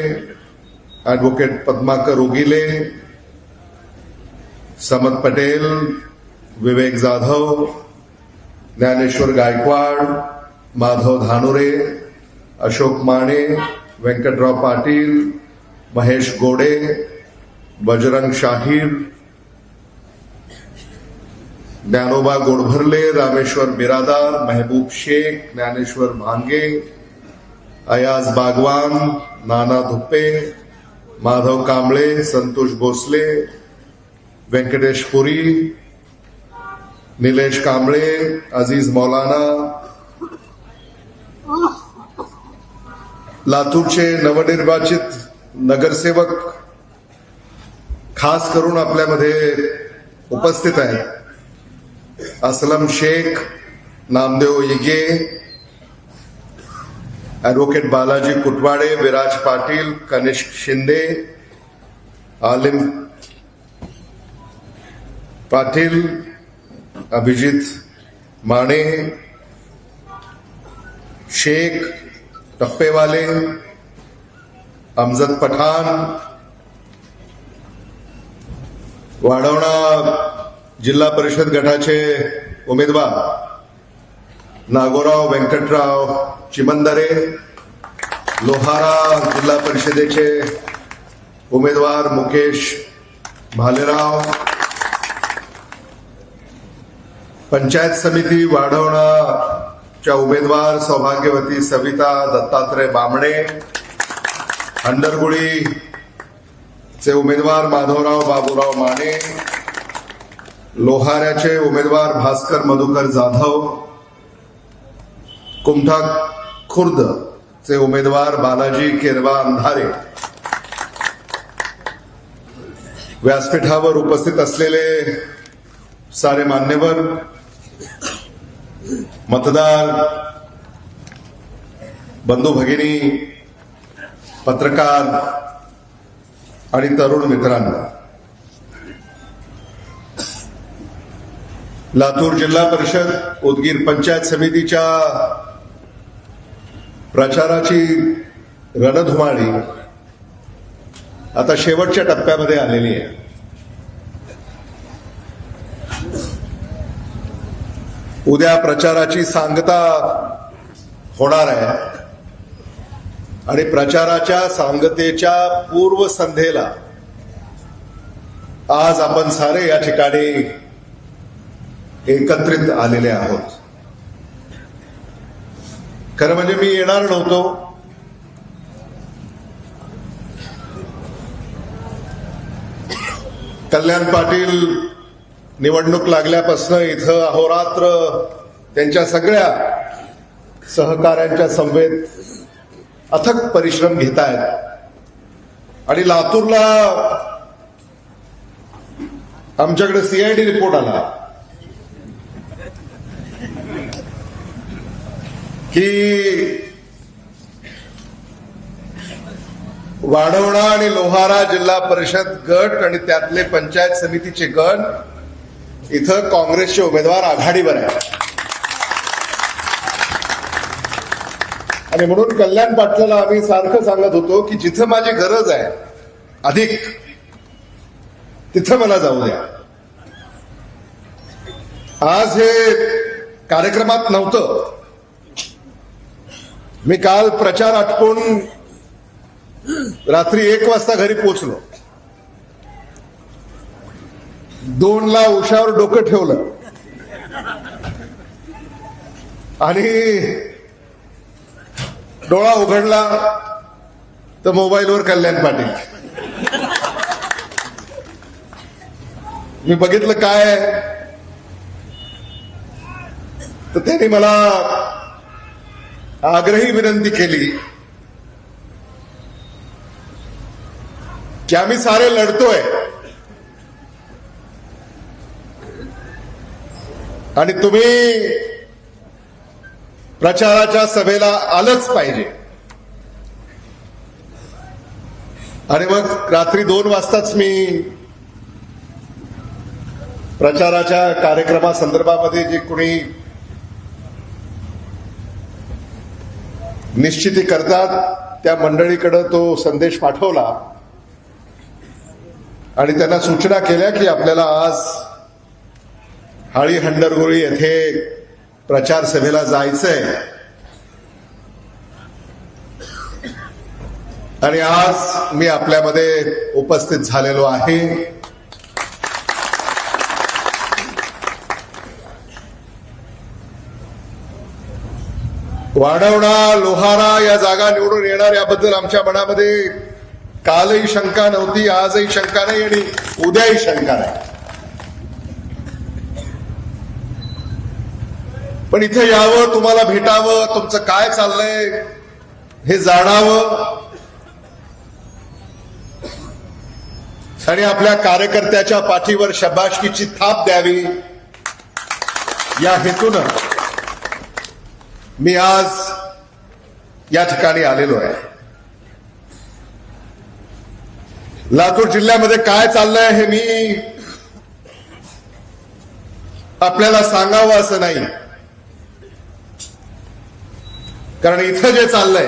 ॲडव्होकेट पद्माकर उगिले, समत पटेल, विवेक जाधव, ज्ञानेश्वर गायकवाड, माधव धानुरे, अशोक माने, व्यंकटराव पाटील, महेश गोडे, बजरंग शाहीर, ज्ञानोबा गोडभरले, रामेश्वर बिरादार, महबूब शेख, ज्ञानेश्वर भांगे, अयाज बागवान, नाना धुप्पे, माधव कांबळे, संतोष भोसले, व्यंकटेश पुरी, निलेश कांबळे, अजीज मौलाना, लातूरचे नवनिर्वाचित नगरसेवक खास करून आपल्यामध्ये उपस्थित आहेत, असलम शेख, नामदेव इगे, ॲडव्होकेट बालाजी कुटवाडे, विराज पाटील, कनिष्क शिंदे, आलिम पाटील, अभिजित माने, शेख, टप्पेवाले, अमजद पठाण, वाढवणा जिल्हा परिषद गटाचे उमेदवार नागोराव व्यंकटराव चिमंदरे, लोहारा जिल्हा परिषदेचे उमेदवार मुकेश भालेराव, पंचायत समिती वाढवणाच्या उमेदवार सौभाग्यवती सविता दत्तात्रय बामणे, हंडरगुळी चे उमेदवार माधवराव बाबूराव माने, लोहाऱ्याचे उमेदवार भास्कर मधुकर जाधव, कुमठा खुर्द चे उमेदवार बालाजी केरवा अंधारे, व्यासपीठावर उपस्थित असलेले सारे मान्यवर, मतदार बंधू भगिनी, पत्रकार आणि तरुण मित्रांनो, लातूर जिल्हा परिषद उदगीर पंचायत समितीच्या प्रचाराची रणधुमाळी आता शेवटच्या टप्प्यामध्ये आलेली आहे. उद्या प्रचाराची सांगता होणार आहे आणि प्रचाराच्या सांगतेच्या पूर्वसंध्येला आज आपण सारे या ठिकाणी एकत्रित आलेले आहोत. खरं म्हणजे मी येणार नव्हतो, कल्याण पाटील निवडणूक लागल्यापासून इथं अहोरात्र त्यांच्या सगळ्या सहकाऱ्यांच्या समवेत अथक परिश्रम घेत आहेत आणि लातूरला आमच्याकडे सीआयडी रिपोर्ट आला की वाढवणा आणि लोहारा जिल्हा परिषद गट आणि त्यातले पंचायत समितीचे गट इथं काँग्रेसचे उमेदवार आघाडीवर आहेत आणि म्हणून कल्याण पाटलाला आम्ही सारखं सांगत होतो की जिथं माझी गरज आहे अधिक तिथं मला जाऊ द्या. आज हे कार्यक्रमात नव्हतं. मी काल प्रचार आटपून रात्री 1 वाजता घरी पोहोचलो. 2ला उशावर डोकं ठेवलं आणि डोळा उघडला तर मोबाईलवर कल्याण पाटील. मी बघितलं काय तर त्यांनी मला आग्रही विनंती केली की आम्ही सारे लढतोय आणि तुम्ही प्रचाराच्या सभेला आलंच पाहिजे. आणि मग रात्री 2 वाजताच मी प्रचाराच्या कार्यक्रमासंदर्भामध्ये जे कोणी निश्चिती करतात त्या मंडळीकडे तो संदेश पाठवला आणि त्यांना सूचना केल्या की आपल्याला आज हाळी हंडरगुळी येथे प्रचार सभेला जायचंय. आणि आज मी आपल्यामध्ये उपस्थित झालेलो आहे. वाढवणा लोहारा या जागा निवडून येणार याबद्दल आमच्या मनामध्ये कालही शंका नव्हती, आजही शंका नाही आणि उद्याही शंका नाही. पण इथे यावं, तुम्हाला भेटावं, तुमचं काय चाललंय हे जाणावं आणि आपल्या कार्यकर्त्याच्या पाठीवर शाबासकीची थाप द्यावी या हेतूनं मी आज या ठिकाणी आलेलो आहे. लातूर जिल्ह्यामध्ये काय चाललंय हे मी आपल्याला सांगावं असं नाही, कारण इथं जे चाललंय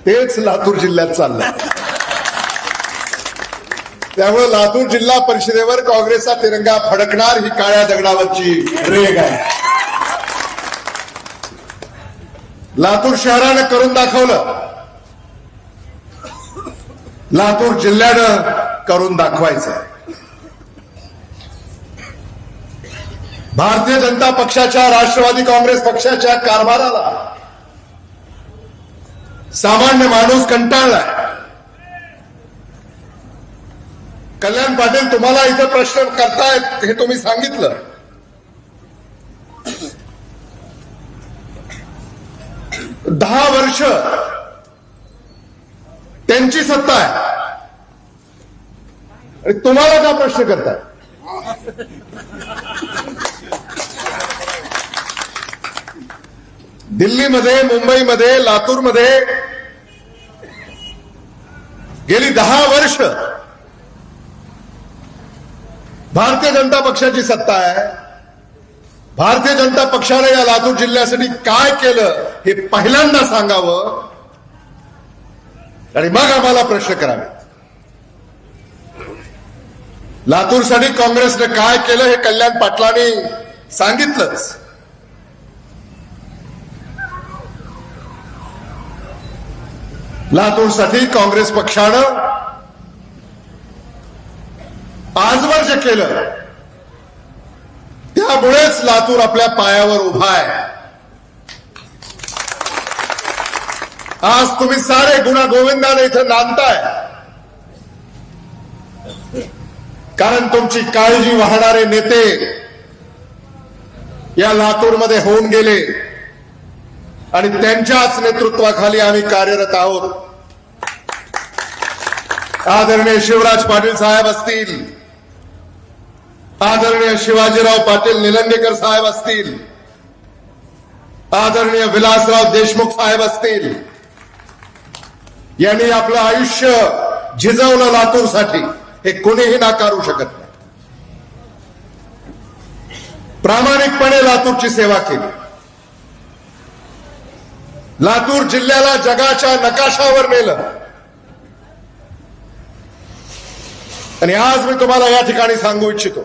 तेच लातूर जिल्ह्यात चाललंय. त्यामुळे लातूर जिल्हा परिषदेवर काँग्रेसचा तिरंगा फडकणार ही काळ्या दगडावरची रेघ आहे. लातूर शहरानं करून दाखवलं, लातूर जिल्ह्यानं करून दाखवायचं. भारतीय जनता पक्षाच्या, राष्ट्रवादी काँग्रेस पक्षाच्या कारभाराला सामान्य माणूस कंटाळलाय. कल्याण पाटील तुम्हाला इथं प्रश्न करतायत हे तुम्ही सांगितलं. दहा वर्ष त्यांची सत्ता आहे आणि तुम्हाला का प्रश्न करताय? दिल्लीमध्ये, मुंबईमध्ये, लातूरमध्ये गेली 10 वर्ष भारतीय जनता पक्षाची सत्ता आहे. भारतीय जनता पक्षाने या लातूर जिल्ह्यासाठी काय केलं हे पहिल्यांदा सांगावं आणि मग आम्हाला प्रश्न करावे. लातूरसाठी काँग्रेसने काय केलं हे कल्याण पाटलांनी सांगितलंच. लातूरसाठी काँग्रेस पक्षानं आजवर जे केलं त्यामुळेच लातूर आपल्या पायावर उभा आहे. आज तुम्ही सारे गुणागोविंदाने इथं नांदताय, कारण तुमची काळजी वाहणारे नेते या लातूरमध्ये होऊन गेले आणि त्यांच्याच नेतृत्वाखाली आम्ही कार्यरत आहोत. आदरणीय शिवराज पाटील साहेब असतील, आदरणीय शिवाजीराव पाटील निलंगेकर साहेब असतील, आदरणीय विलासराव देशमुख साहेब असतील, यांनी आपलं आयुष्य झिजवलं लातूरसाठी, हे कोणीही नाकारू शकत नाही. प्रामाणिकपणे लातूरची सेवा केली. लातूर जिल्ह्याला जगाच्या नकाशावर नेलं. आणि आज मी तुम्हाला या ठिकाणी सांगू इच्छितो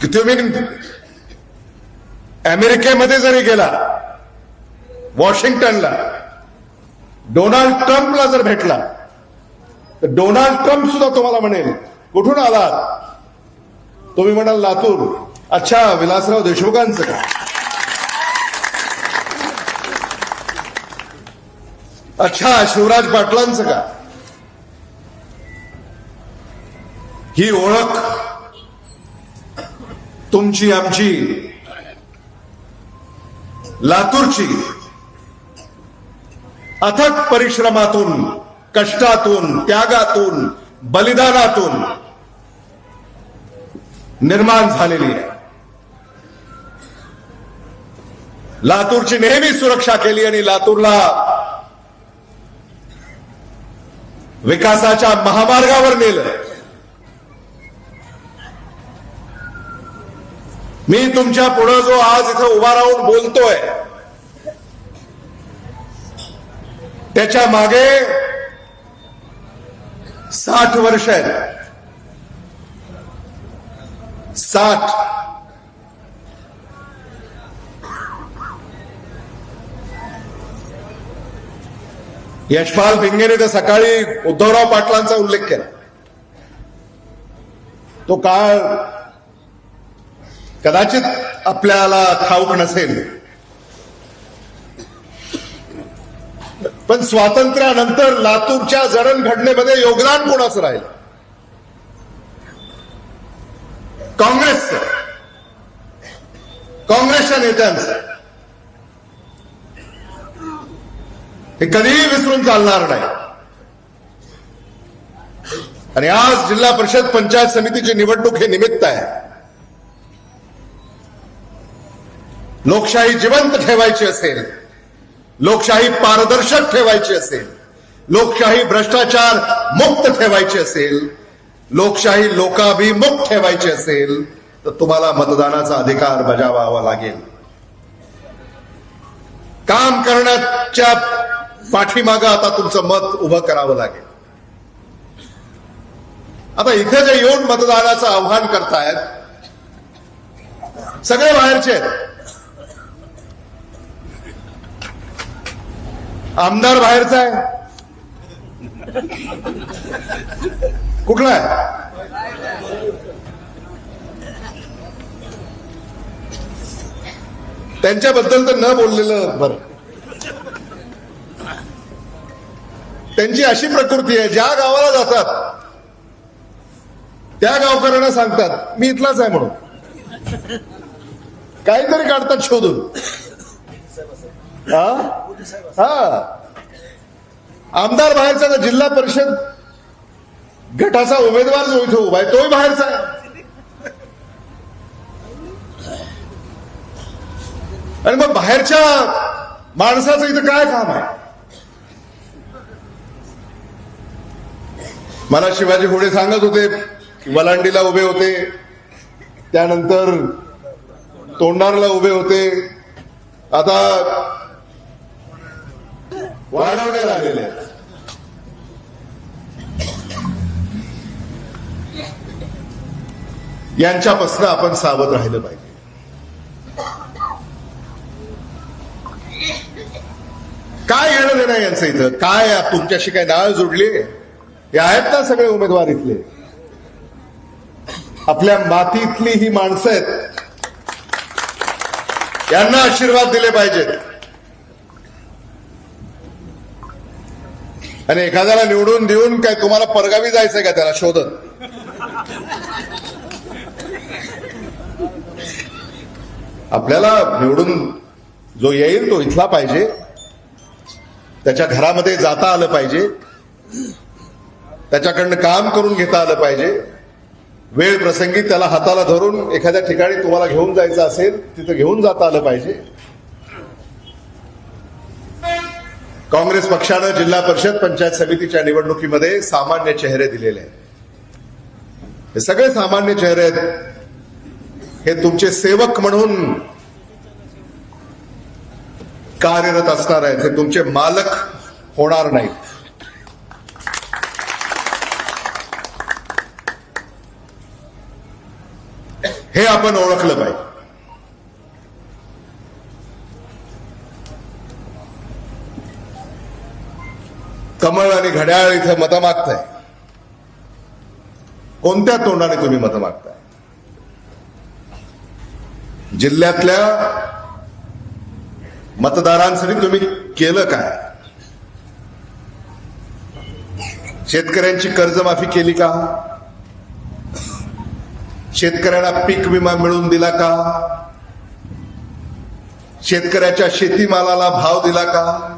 की तुम्ही अमेरिकेमध्ये जरी गेला, वॉशिंग्टनला, डोनाल्ड ट्रम्पला जर भेटला, तर डोनाल्ड ट्रम्प सुद्धा तुम्हाला म्हणेल कुठून आलात? तुम्ही म्हणाल लातूर. अच्छा, विलासराव देशमुखांचं का? अच्छा, शिवराज पाटलांचं का? ही ओळख तुमची, आमची, लातूरची अथक परिश्रमातून, कष्टातून, त्यागातून, बलिदानातून निर्माण झालेली आहे. लातूरची नेहमी सुरक्षा केली आणि लातूरला विकासाच्या महामार्गावर नेलं. मी तुमच्या पुढे जो आज इथं उभा राहून बोलतोय, त्याच्या मागे 60 वर्ष आहेत. 60. यशपाल भिंगेने तर सकाळी उद्धवराव पाटलांचा उल्लेख केला. तो काळ कदाचित आपल्याला ठाऊक नसेल, पण स्वातंत्र्यानंतर लातूरच्या जडणघडणीमध्ये योगदान कोणाचं राहिलं? काँग्रेसच्या नेत्यांचं. हे कधीही विसरून चालणार नाही. आणि आज जिल्हा परिषद पंचायत समितीची निवडणूक हे निमित्त आहे. लोकशाही जिवंत ठेवायची असेल, लोकशाही पारदर्शक ठेवायची असेल, लोकशाही भ्रष्टाचार मुक्त ठेवायची असेल, लोकशाही लोकाभिमुख ठेवायची असेल, तर तुम्हाला मतदानाचा अधिकार बजावावा लागेल. काम करण्याच्या पाठीमागं आता तुमचं मत उभं करावं लागेल. आता इथे जे येऊन मतदानाचं आव्हान करतायत, सगळे बाहेरचे आहेत. आमदार बाहेरचा आहे. कुठला आहे? त्यांच्याबद्दल तर न बोललेलं बरं. त्यांची अशी प्रकृती आहे, ज्या गावाला जातात त्या गावकऱ्यांना सांगतात मी इथलाच आहे म्हणून. काहीतरी काढतात शोधून. आमदार बाहेरचा, तर जिल्हा परिषद गटाचा उमेदवार जो इथे उभा आहे तोही बाहेरचा आहे. आणि मग बाहेरच्या माणसाचं इथं काय काम आहे? मला शिवाजी घोडे सांगत होते की वलांडीला उभे होते, त्यानंतर तोंडारला उभे होते, आता वाढवण्यात आलेले आहेत. यांच्यापासून आपण सावध राहिलं पाहिजे. काय घेणं देणं आहे यांचं इथं? काय तुमच्याशी काय नाळ जुडली? हे आहेत ना सगळे उमेदवार इथले, आपल्या मातीतली ही माणसं आहेत. यांना आशीर्वाद दिले पाहिजेत. आणि एखाद्याला निवडून देऊन काय तुम्हाला परगावी जायचंय का त्याला शोधत? आपल्याला निवडून जो येईल तो इथला पाहिजे, त्याच्या घरामध्ये जाता आलं पाहिजे, त्याच्याकडनं काम करून घेता आलं पाहिजे, वेळ प्रसंगी त्याला हाताला धरून एखाद्या ठिकाणी तुम्हाला घेऊन जायचं असेल तिथं घेऊन जाता आलं पाहिजे. काँग्रेस पक्षानं जिल्हा परिषद पंचायत समितीच्या निवडणुकीमध्ये सामान्य चेहरे दिलेले आहेत. हे सगळे सामान्य चेहरे आहेत. हे तुमचे सेवक म्हणून कार्यरत असणार आहेत. हे तुमचे मालक होणार नाहीत. हे आपण ओळखलं पाहिजे. कमळ आणि घड्याळ इथं मतं मागताय. कोणत्या तोंडाने तुम्ही मतं मागताय? जिल्ह्यातल्या मतदारांसाठी तुम्ही केलं काय? शेतकऱ्यांची कर्जमाफी केली का? शेतकऱ्यांना पीक विमा मिळवून दिला का? शेतकऱ्याच्या शेतीमालाला भाव दिला का?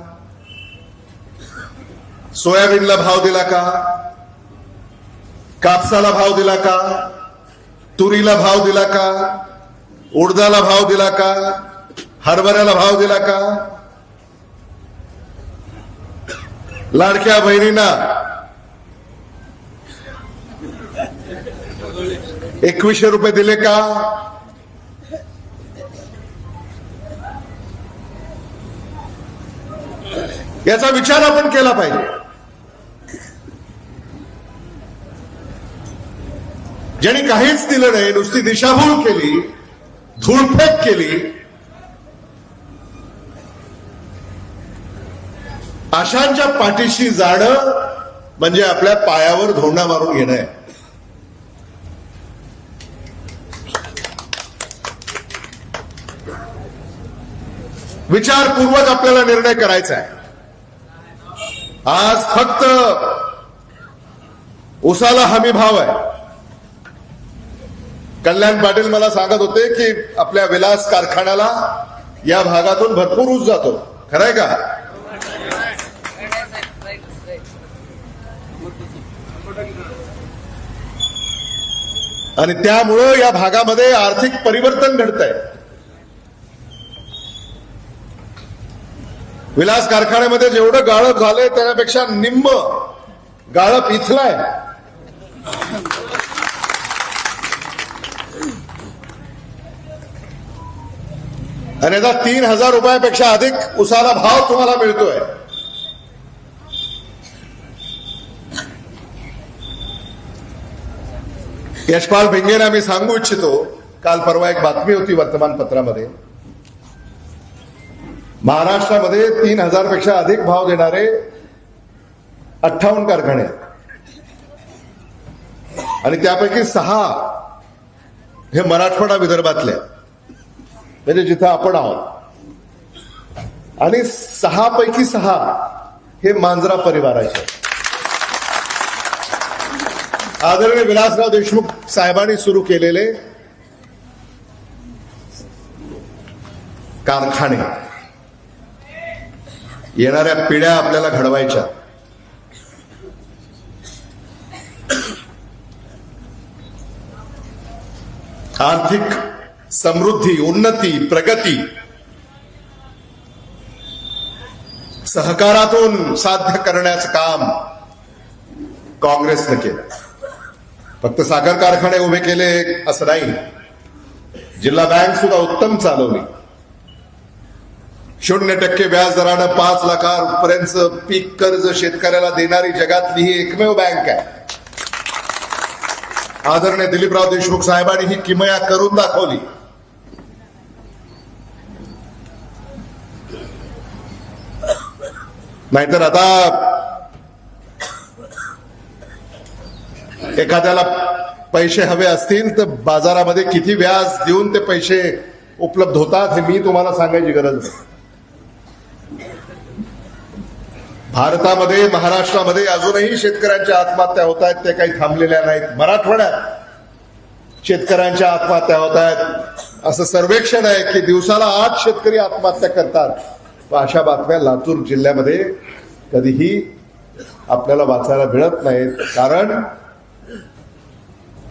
सोयाबीनला भाव दिला का? कापसाला भाव दिला का? तुरीला भाव दिला का? उडदाला भाव दिला का? हरभऱ्याला भाव दिला का? लाडक्या बहिणींना 2100 रुपये दिले का? याचा विचार आपण केला पाहिजे. ज्यांनी काहीच दिलं नाही, नुसती दिशाभूल केली, धूळफेक केली, अशांच्या पाठीशी जाणं म्हणजे आपल्या पायावर धोंडा मारून घेणं आहे. विचारपूर्वक आपल्याला निर्णय करायचा आहे. आज फक्त उसाला हमी भाव आहे. कल्याण पाटील मला सांगत होते की आपल्या विलास कारखान्याला या भागातून भरपूर ऊस जातो. खरंय का? आणि त्यामुळं या भागामध्ये आर्थिक परिवर्तन घडतंय. विलास कारखान्यामध्ये जेवढं गाळप झालंय त्यापेक्षा निम्म गाळप इथलं आहे. आणि आता 3000 रुपयापेक्षा अधिक उसाला भाव तुम्हाला मिळतोय. यशपाल भिंगेला मी सांगू इच्छितो, काल परवा एक बातमी होती वर्तमानपत्रामध्ये, महाराष्ट्रामध्ये 3000 पेक्षा अधिक भाव देणारे 58 कारखाने आणि त्यापैकी 6 हे मराठवाडा विदर्भातले, म्हणजे जिथं आपण आहोत, आणि 6 पैकी 6 हे मांजरा परिवाराचे. आदरणीय विलासराव देशमुख साहेबांनी सुरू केलेले कारखाने, येणाऱ्या पिढ्या आपल्याला घडवायच्या. आर्थिक समृद्धी, उन्नती, प्रगती सहकारातून साध्य करण्याचं काम काँग्रेसनं केलं. फक्त साखर कारखाने उभे केले असं नाही, जिल्हा बँक सुद्धा उत्तम चालवली. 0% व्याज दरानं 5 लाखांपर्यंत पीक कर्ज शेतकऱ्याला देणारी जगातली ही एकमेव बँक आहे. आदरणीय दिलीपराव देशमुख साहेबांनी ही किमया करून दाखवली. नाहीतर आता एखाद्याला पैसे हवे असतील तर बाजारामध्ये किती व्याज देऊन ते पैसे उपलब्ध होतात हे मी तुम्हाला सांगायची गरज नाही. भारतामध्ये, महाराष्ट्रामध्ये अजूनही शेतकऱ्यांच्या आत्महत्या होत आहेत, ते काही थांबलेल्या नाहीत. मराठवाड्यात शेतकऱ्यांच्या आत्महत्या होत आहेत. असं सर्वेक्षण आहे की दिवसाला 8 शेतकरी आत्महत्या करतात. व अशा बातम्या लातूर जिल्ह्यामध्ये कधीही आपल्याला वाचायला मिळत नाहीत. कारण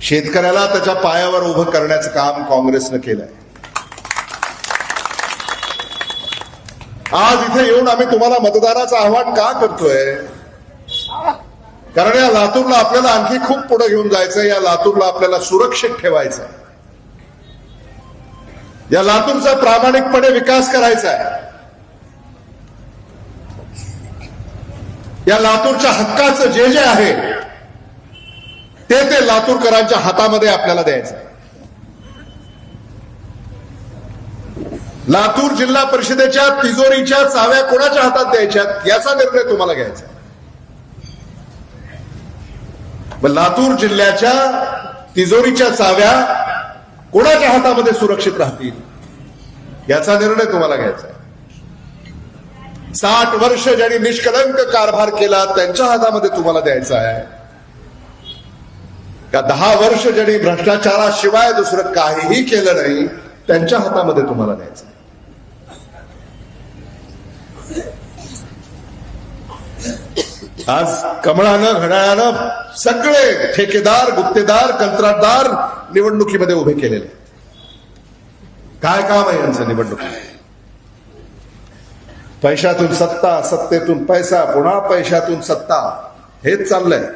शेतकऱ्याला त्याच्या पायावर उभं करण्याचं काम काँग्रेसनं केलंय. आज इथे येऊन आम्ही तुम्हाला मतदानाचं आवाहन का करतोय? कारण या लातूरला आपल्याला आणखी खूप पुढे घेऊन जायचंय. या लातूरला आपल्याला सुरक्षित ठेवायचंय. या लातूरचा प्रामाणिकपणे विकास करायचा आहे. या लातूरच्या हक्काचं जे जे आहे ते लातूरकरांच्या हातामध्ये आपल्याला द्यायचं आहे. लातूर जिल्हा परिषदेच्या तिजोरीच्या चाव्या कोणाच्या हातात द्यायच्यात याचा निर्णय तुम्हाला घ्यायचा आहे. लातूर जिल्ह्याच्या तिजोरीच्या चाव्या कोणाच्या हातामध्ये सुरक्षित राहतील याचा निर्णय तुम्हाला घ्यायचा आहे. 60 वर्ष ज्यांनी निष्कलंक कारभार केला त्यांच्या हातामध्ये तुम्हाला द्यायचा आहे का 10 वर्ष ज्यांनी भ्रष्टाचाराशिवाय दुसरं काहीही केलं नाही त्यांच्या हातामध्ये तुम्हाला द्यायचं आहे. आज कमळानं घड्याळानं सगळे ठेकेदार गुत्तेदार कंत्राटदार निवडणुकीमध्ये उभे केलेले. काय काम आहे यांचं निवडणुकीत? पैशातून सत्ता, सत्तेतून पैसा, पुन्हा पैशातून सत्ता, हेच चाललंय.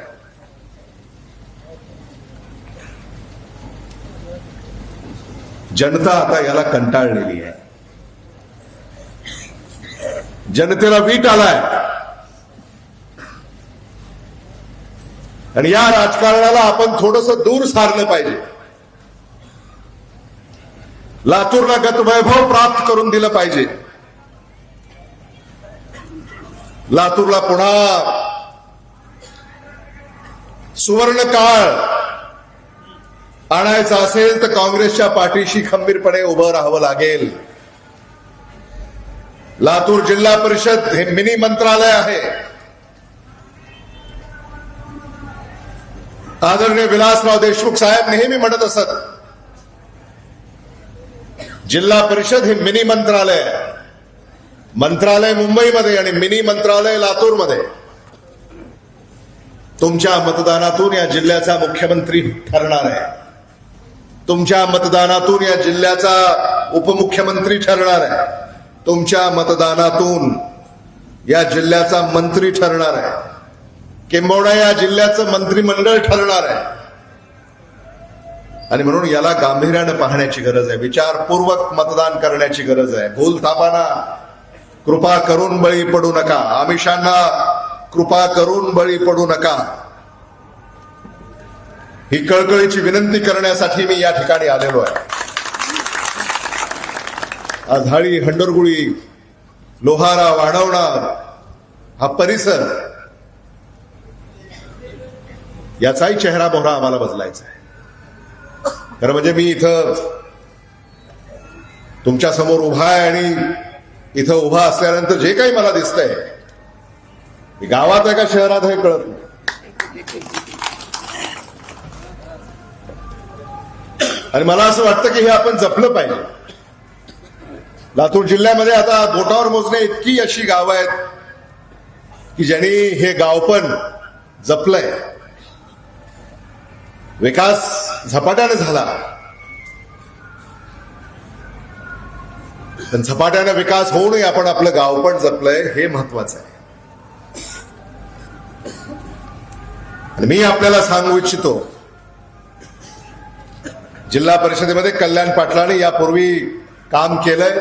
जनता आता याला कंटाळलेली आहे. जनतेला वीट आलाय आणि या राजकारणाला आपण थोडस दूर सारलं पाहिजे. लातूरला गतवैभव प्राप्त करून दिलं पाहिजे. लातूरला पुन्हा सुवर्ण काळ आणायचा असेल तर काँग्रेसच्या पाठीशी खंबीरपणे उभं राहावं लागेल. लातूर जिल्हा परिषद हे मिनी मंत्रालय आहे. आदरणीय विलासराव देशमुख साहेब नेहमी म्हणत असत जिल्हा परिषद हे मिनी मंत्रालय आहे. मंत्रालय मुंबईमध्ये आणि मिनी मंत्रालय लातूरमध्ये. तुमच्या मतदानातून या जिल्ह्याचा मुख्यमंत्री ठरणार आहे. तुमच्या मतदानातून या जिल्ह्याचा उपमुख्यमंत्री ठरणार आहे. तुमच्या मतदानातून या जिल्ह्याचा मंत्री ठरणार आहे. किंबहुना या जिल्ह्याचं मंत्रिमंडळ ठरणार आहे. आणि म्हणून याला गांभीर्यानं पाहण्याची गरज आहे. विचारपूर्वक मतदान करण्याची गरज आहे. भूलथापांना कृपा करून बळी पडू नका. आमिषांना कृपा करून बळी पडू नका. ही कळकळीची विनंती करण्यासाठी मी या ठिकाणी आलेलो आहे. आझाडी, हंडरगुळी, लोहारा, वाढवणा हा परिसर याचाही चेहरा मोहरा आम्हाला बदलायचा आहे. खरं म्हणजे मी इथं तुमच्या समोर उभा आहे आणि इथं उभा असल्यानंतर जे काही मला दिसतंय गावात आहे का शहरात आहे कळत नाही. आणि मला असं वाटतं की हे आपण जपलं पाहिजे. लातूर जिल्ह्यामध्ये आता बोटावर मोजणे इतकी अशी गावं आहेत की ज्यांनी हे गाव पण जपलंय. विकास झपाट्याने झाला पण झपाट्याने विकास होऊनही आपण आपलं गाव पण जपलंय हे महत्वाचं आहे. आणि मी आपल्याला सांगू इच्छितो जिल्हा परिषदेमध्ये कल्याण पाटलांनी यापूर्वी काम केलंय.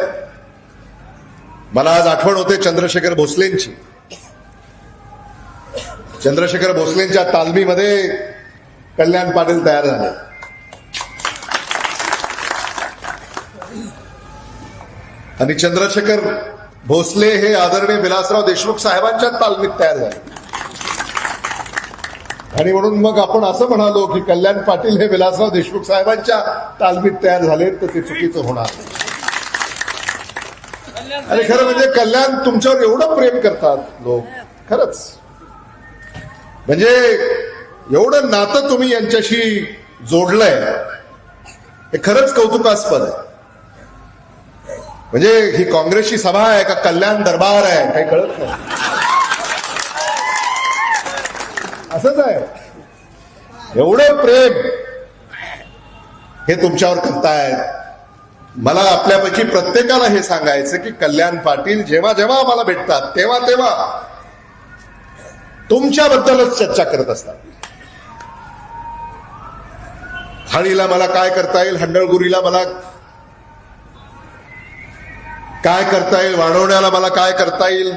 मला आज आठवण होते चंद्रशेखर भोसलेंची. चंद्रशेखर भोसलेंच्या तालमीमध्ये कल्याण पाटील तयार झाले. आणि चंद्रशेखर भोसले हे आदरणीय विलासराव देशमुख साहेबांच्या तालमीत तयार झाले. आणि म्हणून मग आपण असं म्हणालो की कल्याण पाटील हे विलासराव देशमुख साहेबांच्या तालमीत तयार झाले तर ते चुकीचं होणार. आणि खरं म्हणजे कल्याण तुमच्यावर एवढं प्रेम करतात लोक. खरंच म्हणजे एवढं नातं तुम्ही यांच्याशी जोडलंय हे खरंच कौतुकास्पद आहे. म्हणजे ही काँग्रेसची सभा आहे का कल्याण दरबार आहे काही कळत नाही. असंच आहे. एवढं प्रेम हे तुमच्यावर करतायत. मला आपल्यापैकी प्रत्येकाला हे सांगायचं की कल्याण पाटील जेव्हा जेव्हा आम्हाला भेटतात तेव्हा तेव्हा तुमच्याबद्दलच चर्चा करत असतात. हळीला मला काय करता येईल, हंडळगुरीला मला काय करता येईल, वाढवण्याला मला काय करता येईल,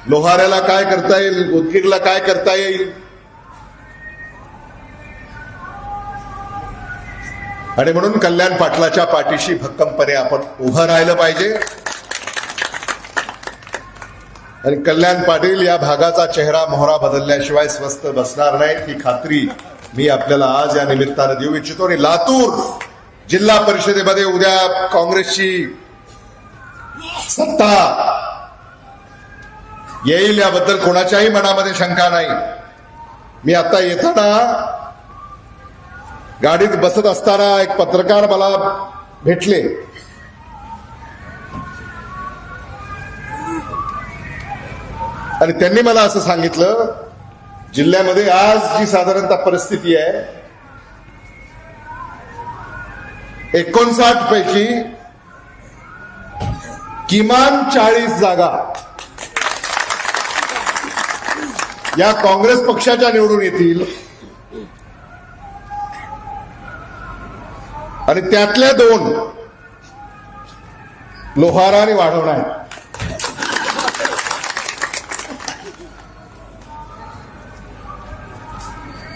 लोहाऱ्याला काय करता येईल, उदगीरला काय करता येईल. आणि म्हणून कल्याण पाटलाच्या पाठीशी भक्कमपणे आपण उभं राहिलं पाहिजे. आणि कल्याण पाटील या भागाचा चेहरा मोहरा बदलल्याशिवाय स्वस्थ बसणार नाही ही खात्री मी आपल्याला आज या निमित्तानं देऊ इच्छितो. आणि लातूर जिल्हा परिषदेमध्ये उद्या काँग्रेसची सत्ता येईल याबद्दल कोणाच्याही मनामध्ये शंका नाही. मी आता येताना गाडीत बसत असताना एक पत्रकार मला भेटले. आणि त्यांनी मला असं सांगितलं, जिल्ह्यामध्ये आज जी साधारणतः परिस्थिती आहे 59 पैकी किमान 40 जागा या काँग्रेस पक्षाच्या निवडून येतील आणि त्यातल्या 2 लोहारा आणि वाढवणा आहेत.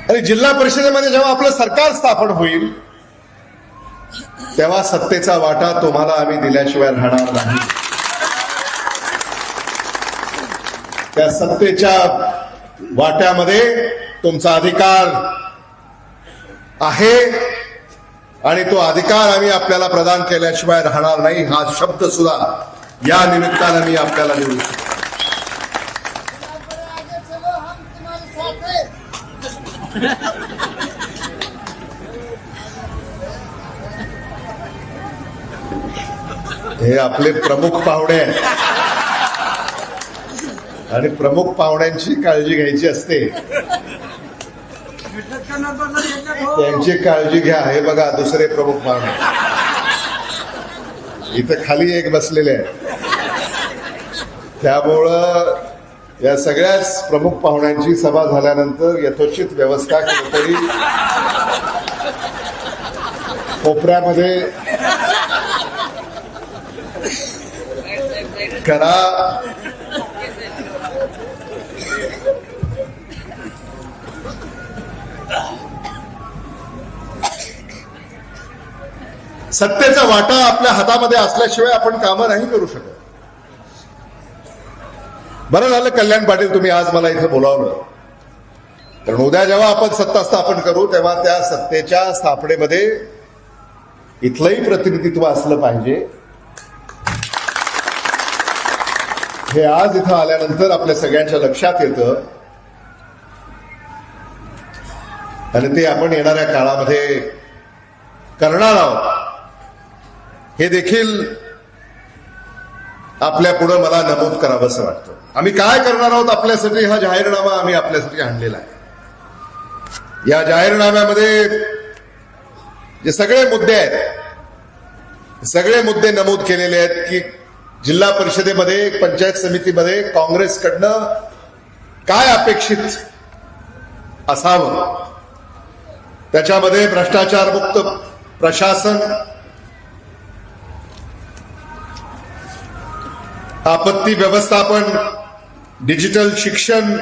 आणि जिल्हा परिषदेमध्ये जेव्हा आपलं सरकार स्थापन होईल तेव्हा सत्तेचा वाटा तुम्हाला आम्ही दिल्याशिवाय राहणार नाही. त्या सत्तेच्या वाट्यामध्ये तुमचा अधिकार आहे आणि तो अधिकार आम्ही आपल्याला प्रदान केल्याशिवाय राहणार नाही हा शब्द सुद्धा या निमित्तानं मी आपल्याला देऊ शकतो. हे आपले प्रमुख पाहुणे आहेत आणि प्रमुख पाहुण्यांची काळजी घ्यायची असते. त्यांची काळजी घ्या. हे बघा दुसरे प्रमुख पाहुणे इथं खाली एक बसलेले आहेत. त्यामुळं या सगळ्याच प्रमुख पाहुण्यांची सभा झाल्यानंतर यथोचित व्यवस्था कुठेतरी कोपऱ्यामध्ये करा. सत्तेचा वाटा आपल्या हातामध्ये असल्याशिवाय आपण कामं नाही करू शकत. बरं झालं कल्याण पाटील तुम्ही आज मला इथे बोलावलं, कारण उद्या जेव्हा आपण सत्ता स्थापन करू तेव्हा त्या सत्तेच्या स्थापनेमध्ये इथलंही प्रतिनिधित्व असलं पाहिजे. हे आज इथं आल्यानंतर आपल्या सगळ्यांच्या लक्षात येतं आणि ते आपण येणाऱ्या काळामध्ये करणार आहोत. हे देखील आपल्या पुढे मला नमूद करावंसं वाटतं. आम्ही काय करणार आहोत आपल्यासाठी हा जाहीरनामा आम्ही आपल्यासाठी आणलेला आहे. या जाहीरनाम्यामध्ये जे सगळे मुद्दे आहेत सगळे मुद्दे नमूद केलेले आहेत की जिल्हा परिषदेमध्ये पंचायत समितीमध्ये काँग्रेसकडनं काय अपेक्षित असावं. त्याच्यामध्ये भ्रष्टाचार मुक्त प्रशासन, आपत्ती व्यवस्थापन, डिजिटल शिक्षण,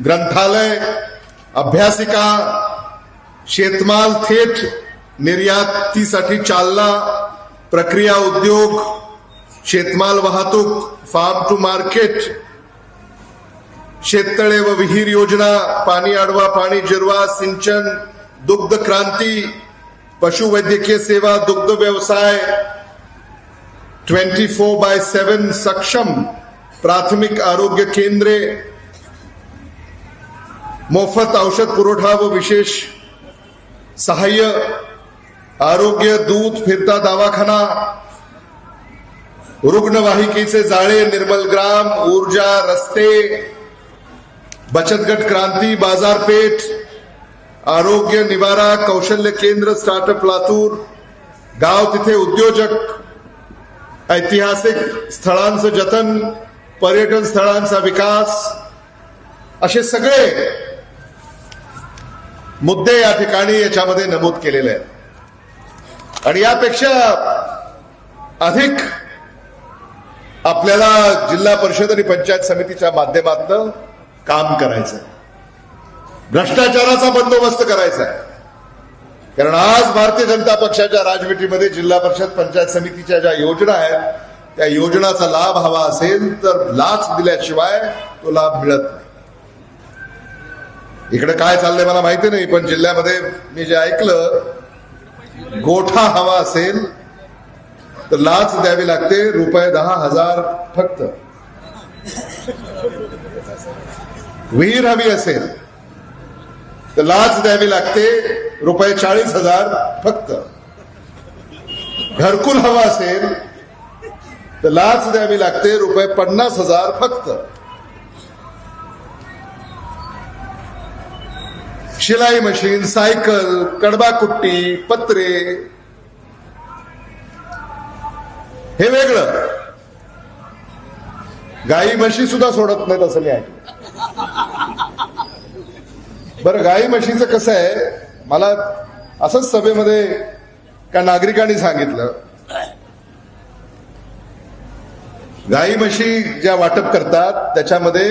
ग्रंथालय, अभ्यासिका, शेतमाल थेट निर्यातीसाठी चालना, प्रक्रिया उद्योग, शेतमाल वाहतूक, फार्म टू मार्केट, शेततळे व विहीर योजना, पाणी अडवा, पाणी जिरवा, सिंचन, दुग्ध क्रांती, पशुवैद्यकीय सेवा, दुग्ध व्यवसाय, 24/7 सक्षम प्राथमिक आरोग्य केंद्रे, मोफत औषध पुरवठा व विशेष सहाय्य, आरोग्य, दूध, फिरता दवाखाना, रुग्णवाहिकेचे जाळे, निर्मल ग्राम, ऊर्जा, रस्ते, बचत गट क्रांती, बाजारपेठ, आरोग्य, निवारा, कौशल्य केंद्र, स्टार्टअप लातूर, गाव तिथे उद्योजक, ऐतिहासिक स्थळांचं जतन, पर्यटन स्थळांचा विकास, असे सगळे मुद्दे या ठिकाणी याच्यामध्ये नमूद केलेले आहेत. आणि यापेक्षा अधिक आपल्याला जिल्हा परिषद आणि पंचायत समितीच्या माध्यमातून काम करायचं आहे. भ्रष्टाचाराचा बंदोबस्त करायचा आहे. कारण आज भारतीय जनता पक्षाच्या राजवटीमध्ये जिल्हा परिषद पंचायत समितीच्या ज्या योजना आहेत त्या योजनाचा लाभ हवा असेल तर लाच दिल्याशिवाय तो लाभ मिळत नाही. इकडे काय चाललंय मला माहिती नाही, पण जिल्ह्यामध्ये मी जे ऐकलं, गोठा हवा असेल तर लाच द्यावी लागते ₹10,000 फक्त. विहीर हवी असेल तर लाच द्यावी लागते ₹40,000 फक्त. घरकुल हवा असेल तर लाच द्यावी लागते ₹50,000 फक्त. शिलाई मशीन, सायकल, कडबाकुट्टी, पत्रे हे वेगळं. गाई म्हशी सुद्धा सोडत नाहीत असं मी ऐकलं. बरं, गाई म्हशीचं कसं आहे, मला असंच सभेमध्ये का नागरिकांनी सांगितलं, गाई म्हशी ज्या वाटप करतात त्याच्यामध्ये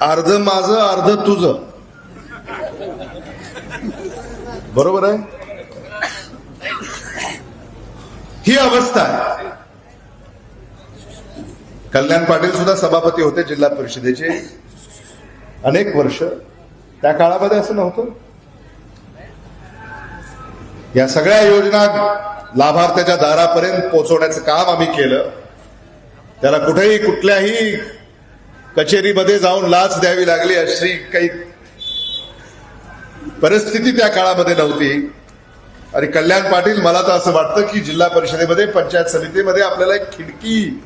अर्ध माझं अर्ध तुझं, बरोबर आहे? ही अवस्था आहे. कल्याण पाटील सुद्धा सभापती होते जिल्हा परिषदेचे अनेक वर्ष. त्या काळामध्ये असं नव्हतं. या सगळ्या योजना लाभार्थ्याच्या दारापर्यंत पोहोचवण्याचं काम आम्ही केलं. त्याला कुठेही कुठल्याही कचेरीमध्ये जाऊन लाच द्यावी लागली अशी काही परिस्थिती त्या काळामध्ये नव्हती. आणि कल्याण पाटील, मला तर असं वाटतं की जिल्हा परिषदेमध्ये पंचायत समितीमध्ये आपल्याला एक खिडकी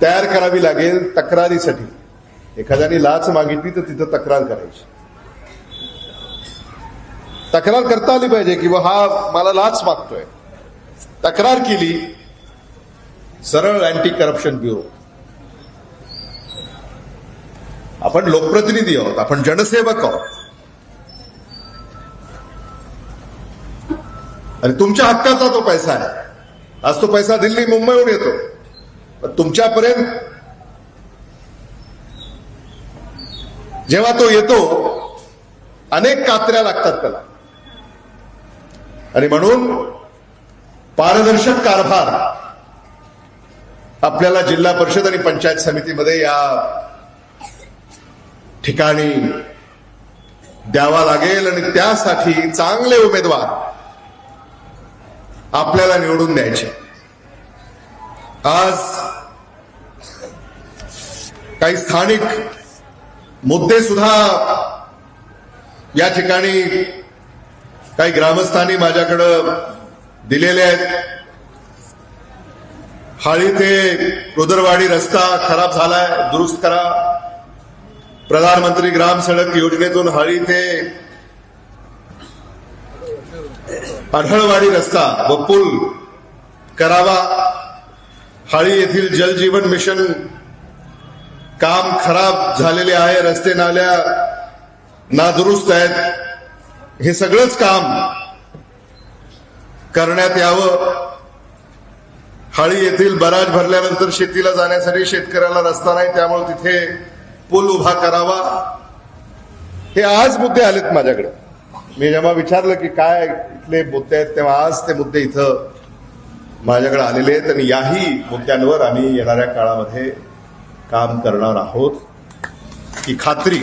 तयार करावी लागेल तक्रारीसाठी. एखाद्याने लाच मागितली तर तिथं तक्रार करायची. तक्रार करता आली पाहिजे की हा मला लाच मागतोय. तक्रार केली, सरळ अँटी करप्शन ब्युरो. आपण लोकप्रतिनिधी आहोत, आपण जनसेवक आहोत आणि तुमच्या हक्काचा तो पैसा आहे. आज तो पैसा दिल्ली मुंबईहून येतो, पण तुमच्यापर्यंत जेव्हा तो येतो अनेक कात्र्या लागतात त्याला. आणि म्हणून पारदर्शक कारभार आपल्याला जिल्हा परिषद आणि पंचायत समितीमध्ये या ठिकाणी द्यावा लागेल. आणि त्यासाठी चांगले उमेदवार आपल्याला निवडून द्यायचे. आज काही स्थानिक मुद्दे सुद्धा या ठिकाणी काही ग्रामस्थांनी माझ्याकडं दिलेले आहेत. हाळी ते रुदरवाडी रस्ता खराब झालाय, दुरुस्त करा. प्रधानमंत्री ग्राम सडक योजनेतून हाळी ते आढळवाडी रस्ता व पूल करावा. हाळी येथील जल जीवन मिशन काम खराब झालेले आहे, रस्ते नाल्या नादुरुस्त आहेत. हे सगळंच काम करण्यात यावं. हाळी येथील बराज भरल्यानंतर शेतीला जाण्यासाठी शेतकऱ्याला रस्ता नाही, त्यामुळे तिथे पूल उभा करावा. हे आज मुद्दे आलेत माझ्याकडे. मी जेव्हा विचारलं की काय इथले मुद्दे आहेत तेव्हा आज ते मुद्दे इथं माझ्याकडे आलेले आहेत. आणि याही मुद्द्यांवर आम्ही येणाऱ्या काळामध्ये काम करणार आहोत ही खात्री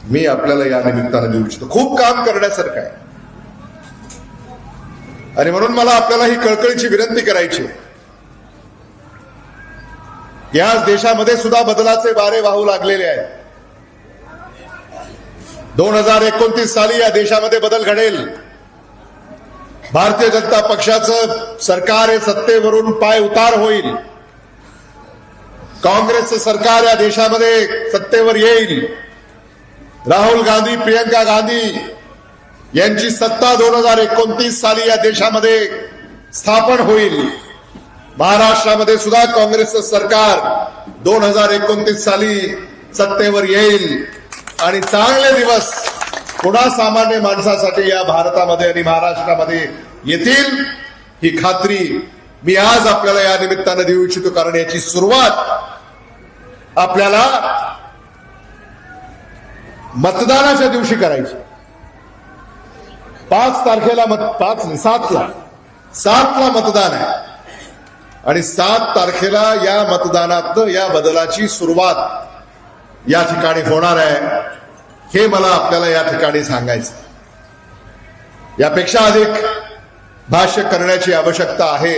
मी आपल्याला या निमित्तानं देऊ इच्छितो. खूप काम करण्यासारखं आहे. आणि म्हणून मला आपल्याला ही कळकळीची विनंती करायची, या देशामध्ये सुद्धा बदलाचे वारे वाहू लागलेले आहेत. 2029 साली या देशामध्ये बदल घडेल. भारतीय जनता पक्षाचं सरकार हे सत्तेवरून पाय उतार होईल. काँग्रेसचं सरकार या देशामध्ये सत्तेवर येईल. राहुल गांधी, प्रियंका गांधी यांची सत्ता 2029 साली या देशामध्ये स्थापन होईल. महाराष्ट्रामध्ये सुद्धा काँग्रेसचं सरकार 2029 साली सत्तेवर येईल आणि चांगले दिवस पुन्हा सामान्य माणसासाठी या भारतामध्ये आणि महाराष्ट्रामध्ये येतील ही खात्री मी आज आपल्याला या निमित्तानं देऊ इच्छितो. कारण याची सुरुवात आपल्याला मतदानाच्या दिवशी करायची. 5 तारखेला 7ला मतदान आहे आणि 7 तारखेला या मतदानातनं या बदलाची सुरुवात या ठिकाणी होणार आहे. हे मला आपल्याला या ठिकाणी सांगायचं. यापेक्षा अधिक भाष्य करण्याची आवश्यकता आहे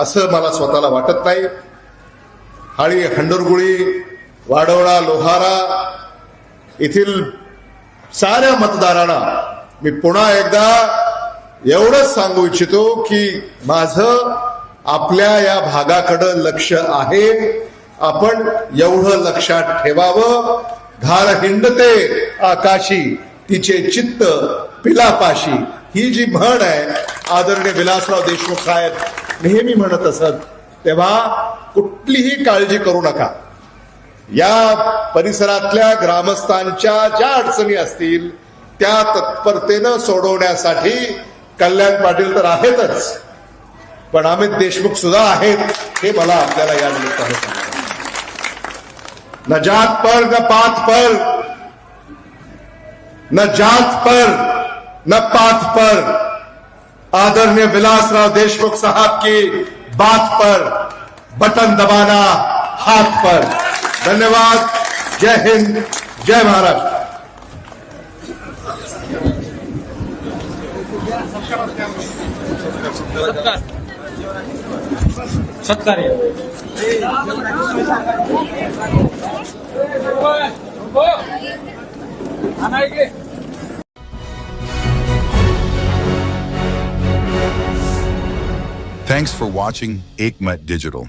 असं मला स्वतःला वाटत नाही. हाळी, हंडरगुळी, वाडवळा, लोहारा येथील साऱ्या मतदारांना मी पुन्हा एकदा एवढंच सांगू इच्छितो की माझं आपल्या या भागाकडं लक्ष आहे. आपण एवढं लक्षात ठेवावं. घार हिंडते आकाशी, तिचे चित्त पिलापाशी, ही जी म्हण आहे आदरणीय विलासराव देशमुख साहेब नेहमी म्हणत असत. तेव्हा कुठलीही काळजी करू नका. या परिसरातल्या ग्रामस्थांच्या ज्या अडचणी असतील त्या तत्परतेनं सोडवण्यासाठी कल्याण पाटील तर आहेतच, पण अमित देशमुख सुद्धा आहेत. हे मला आपल्याला या निमित्ताने सांगायचं. न जात पर न पात पर, न जात पर न पात पर, आदरणीय विलासराव देशमुख साहब की बात पर बटन दबाना हाथ पर. धन्यवाद. जय हिंद, जय Maharashtra. Thanks for watching Ekmat Digital.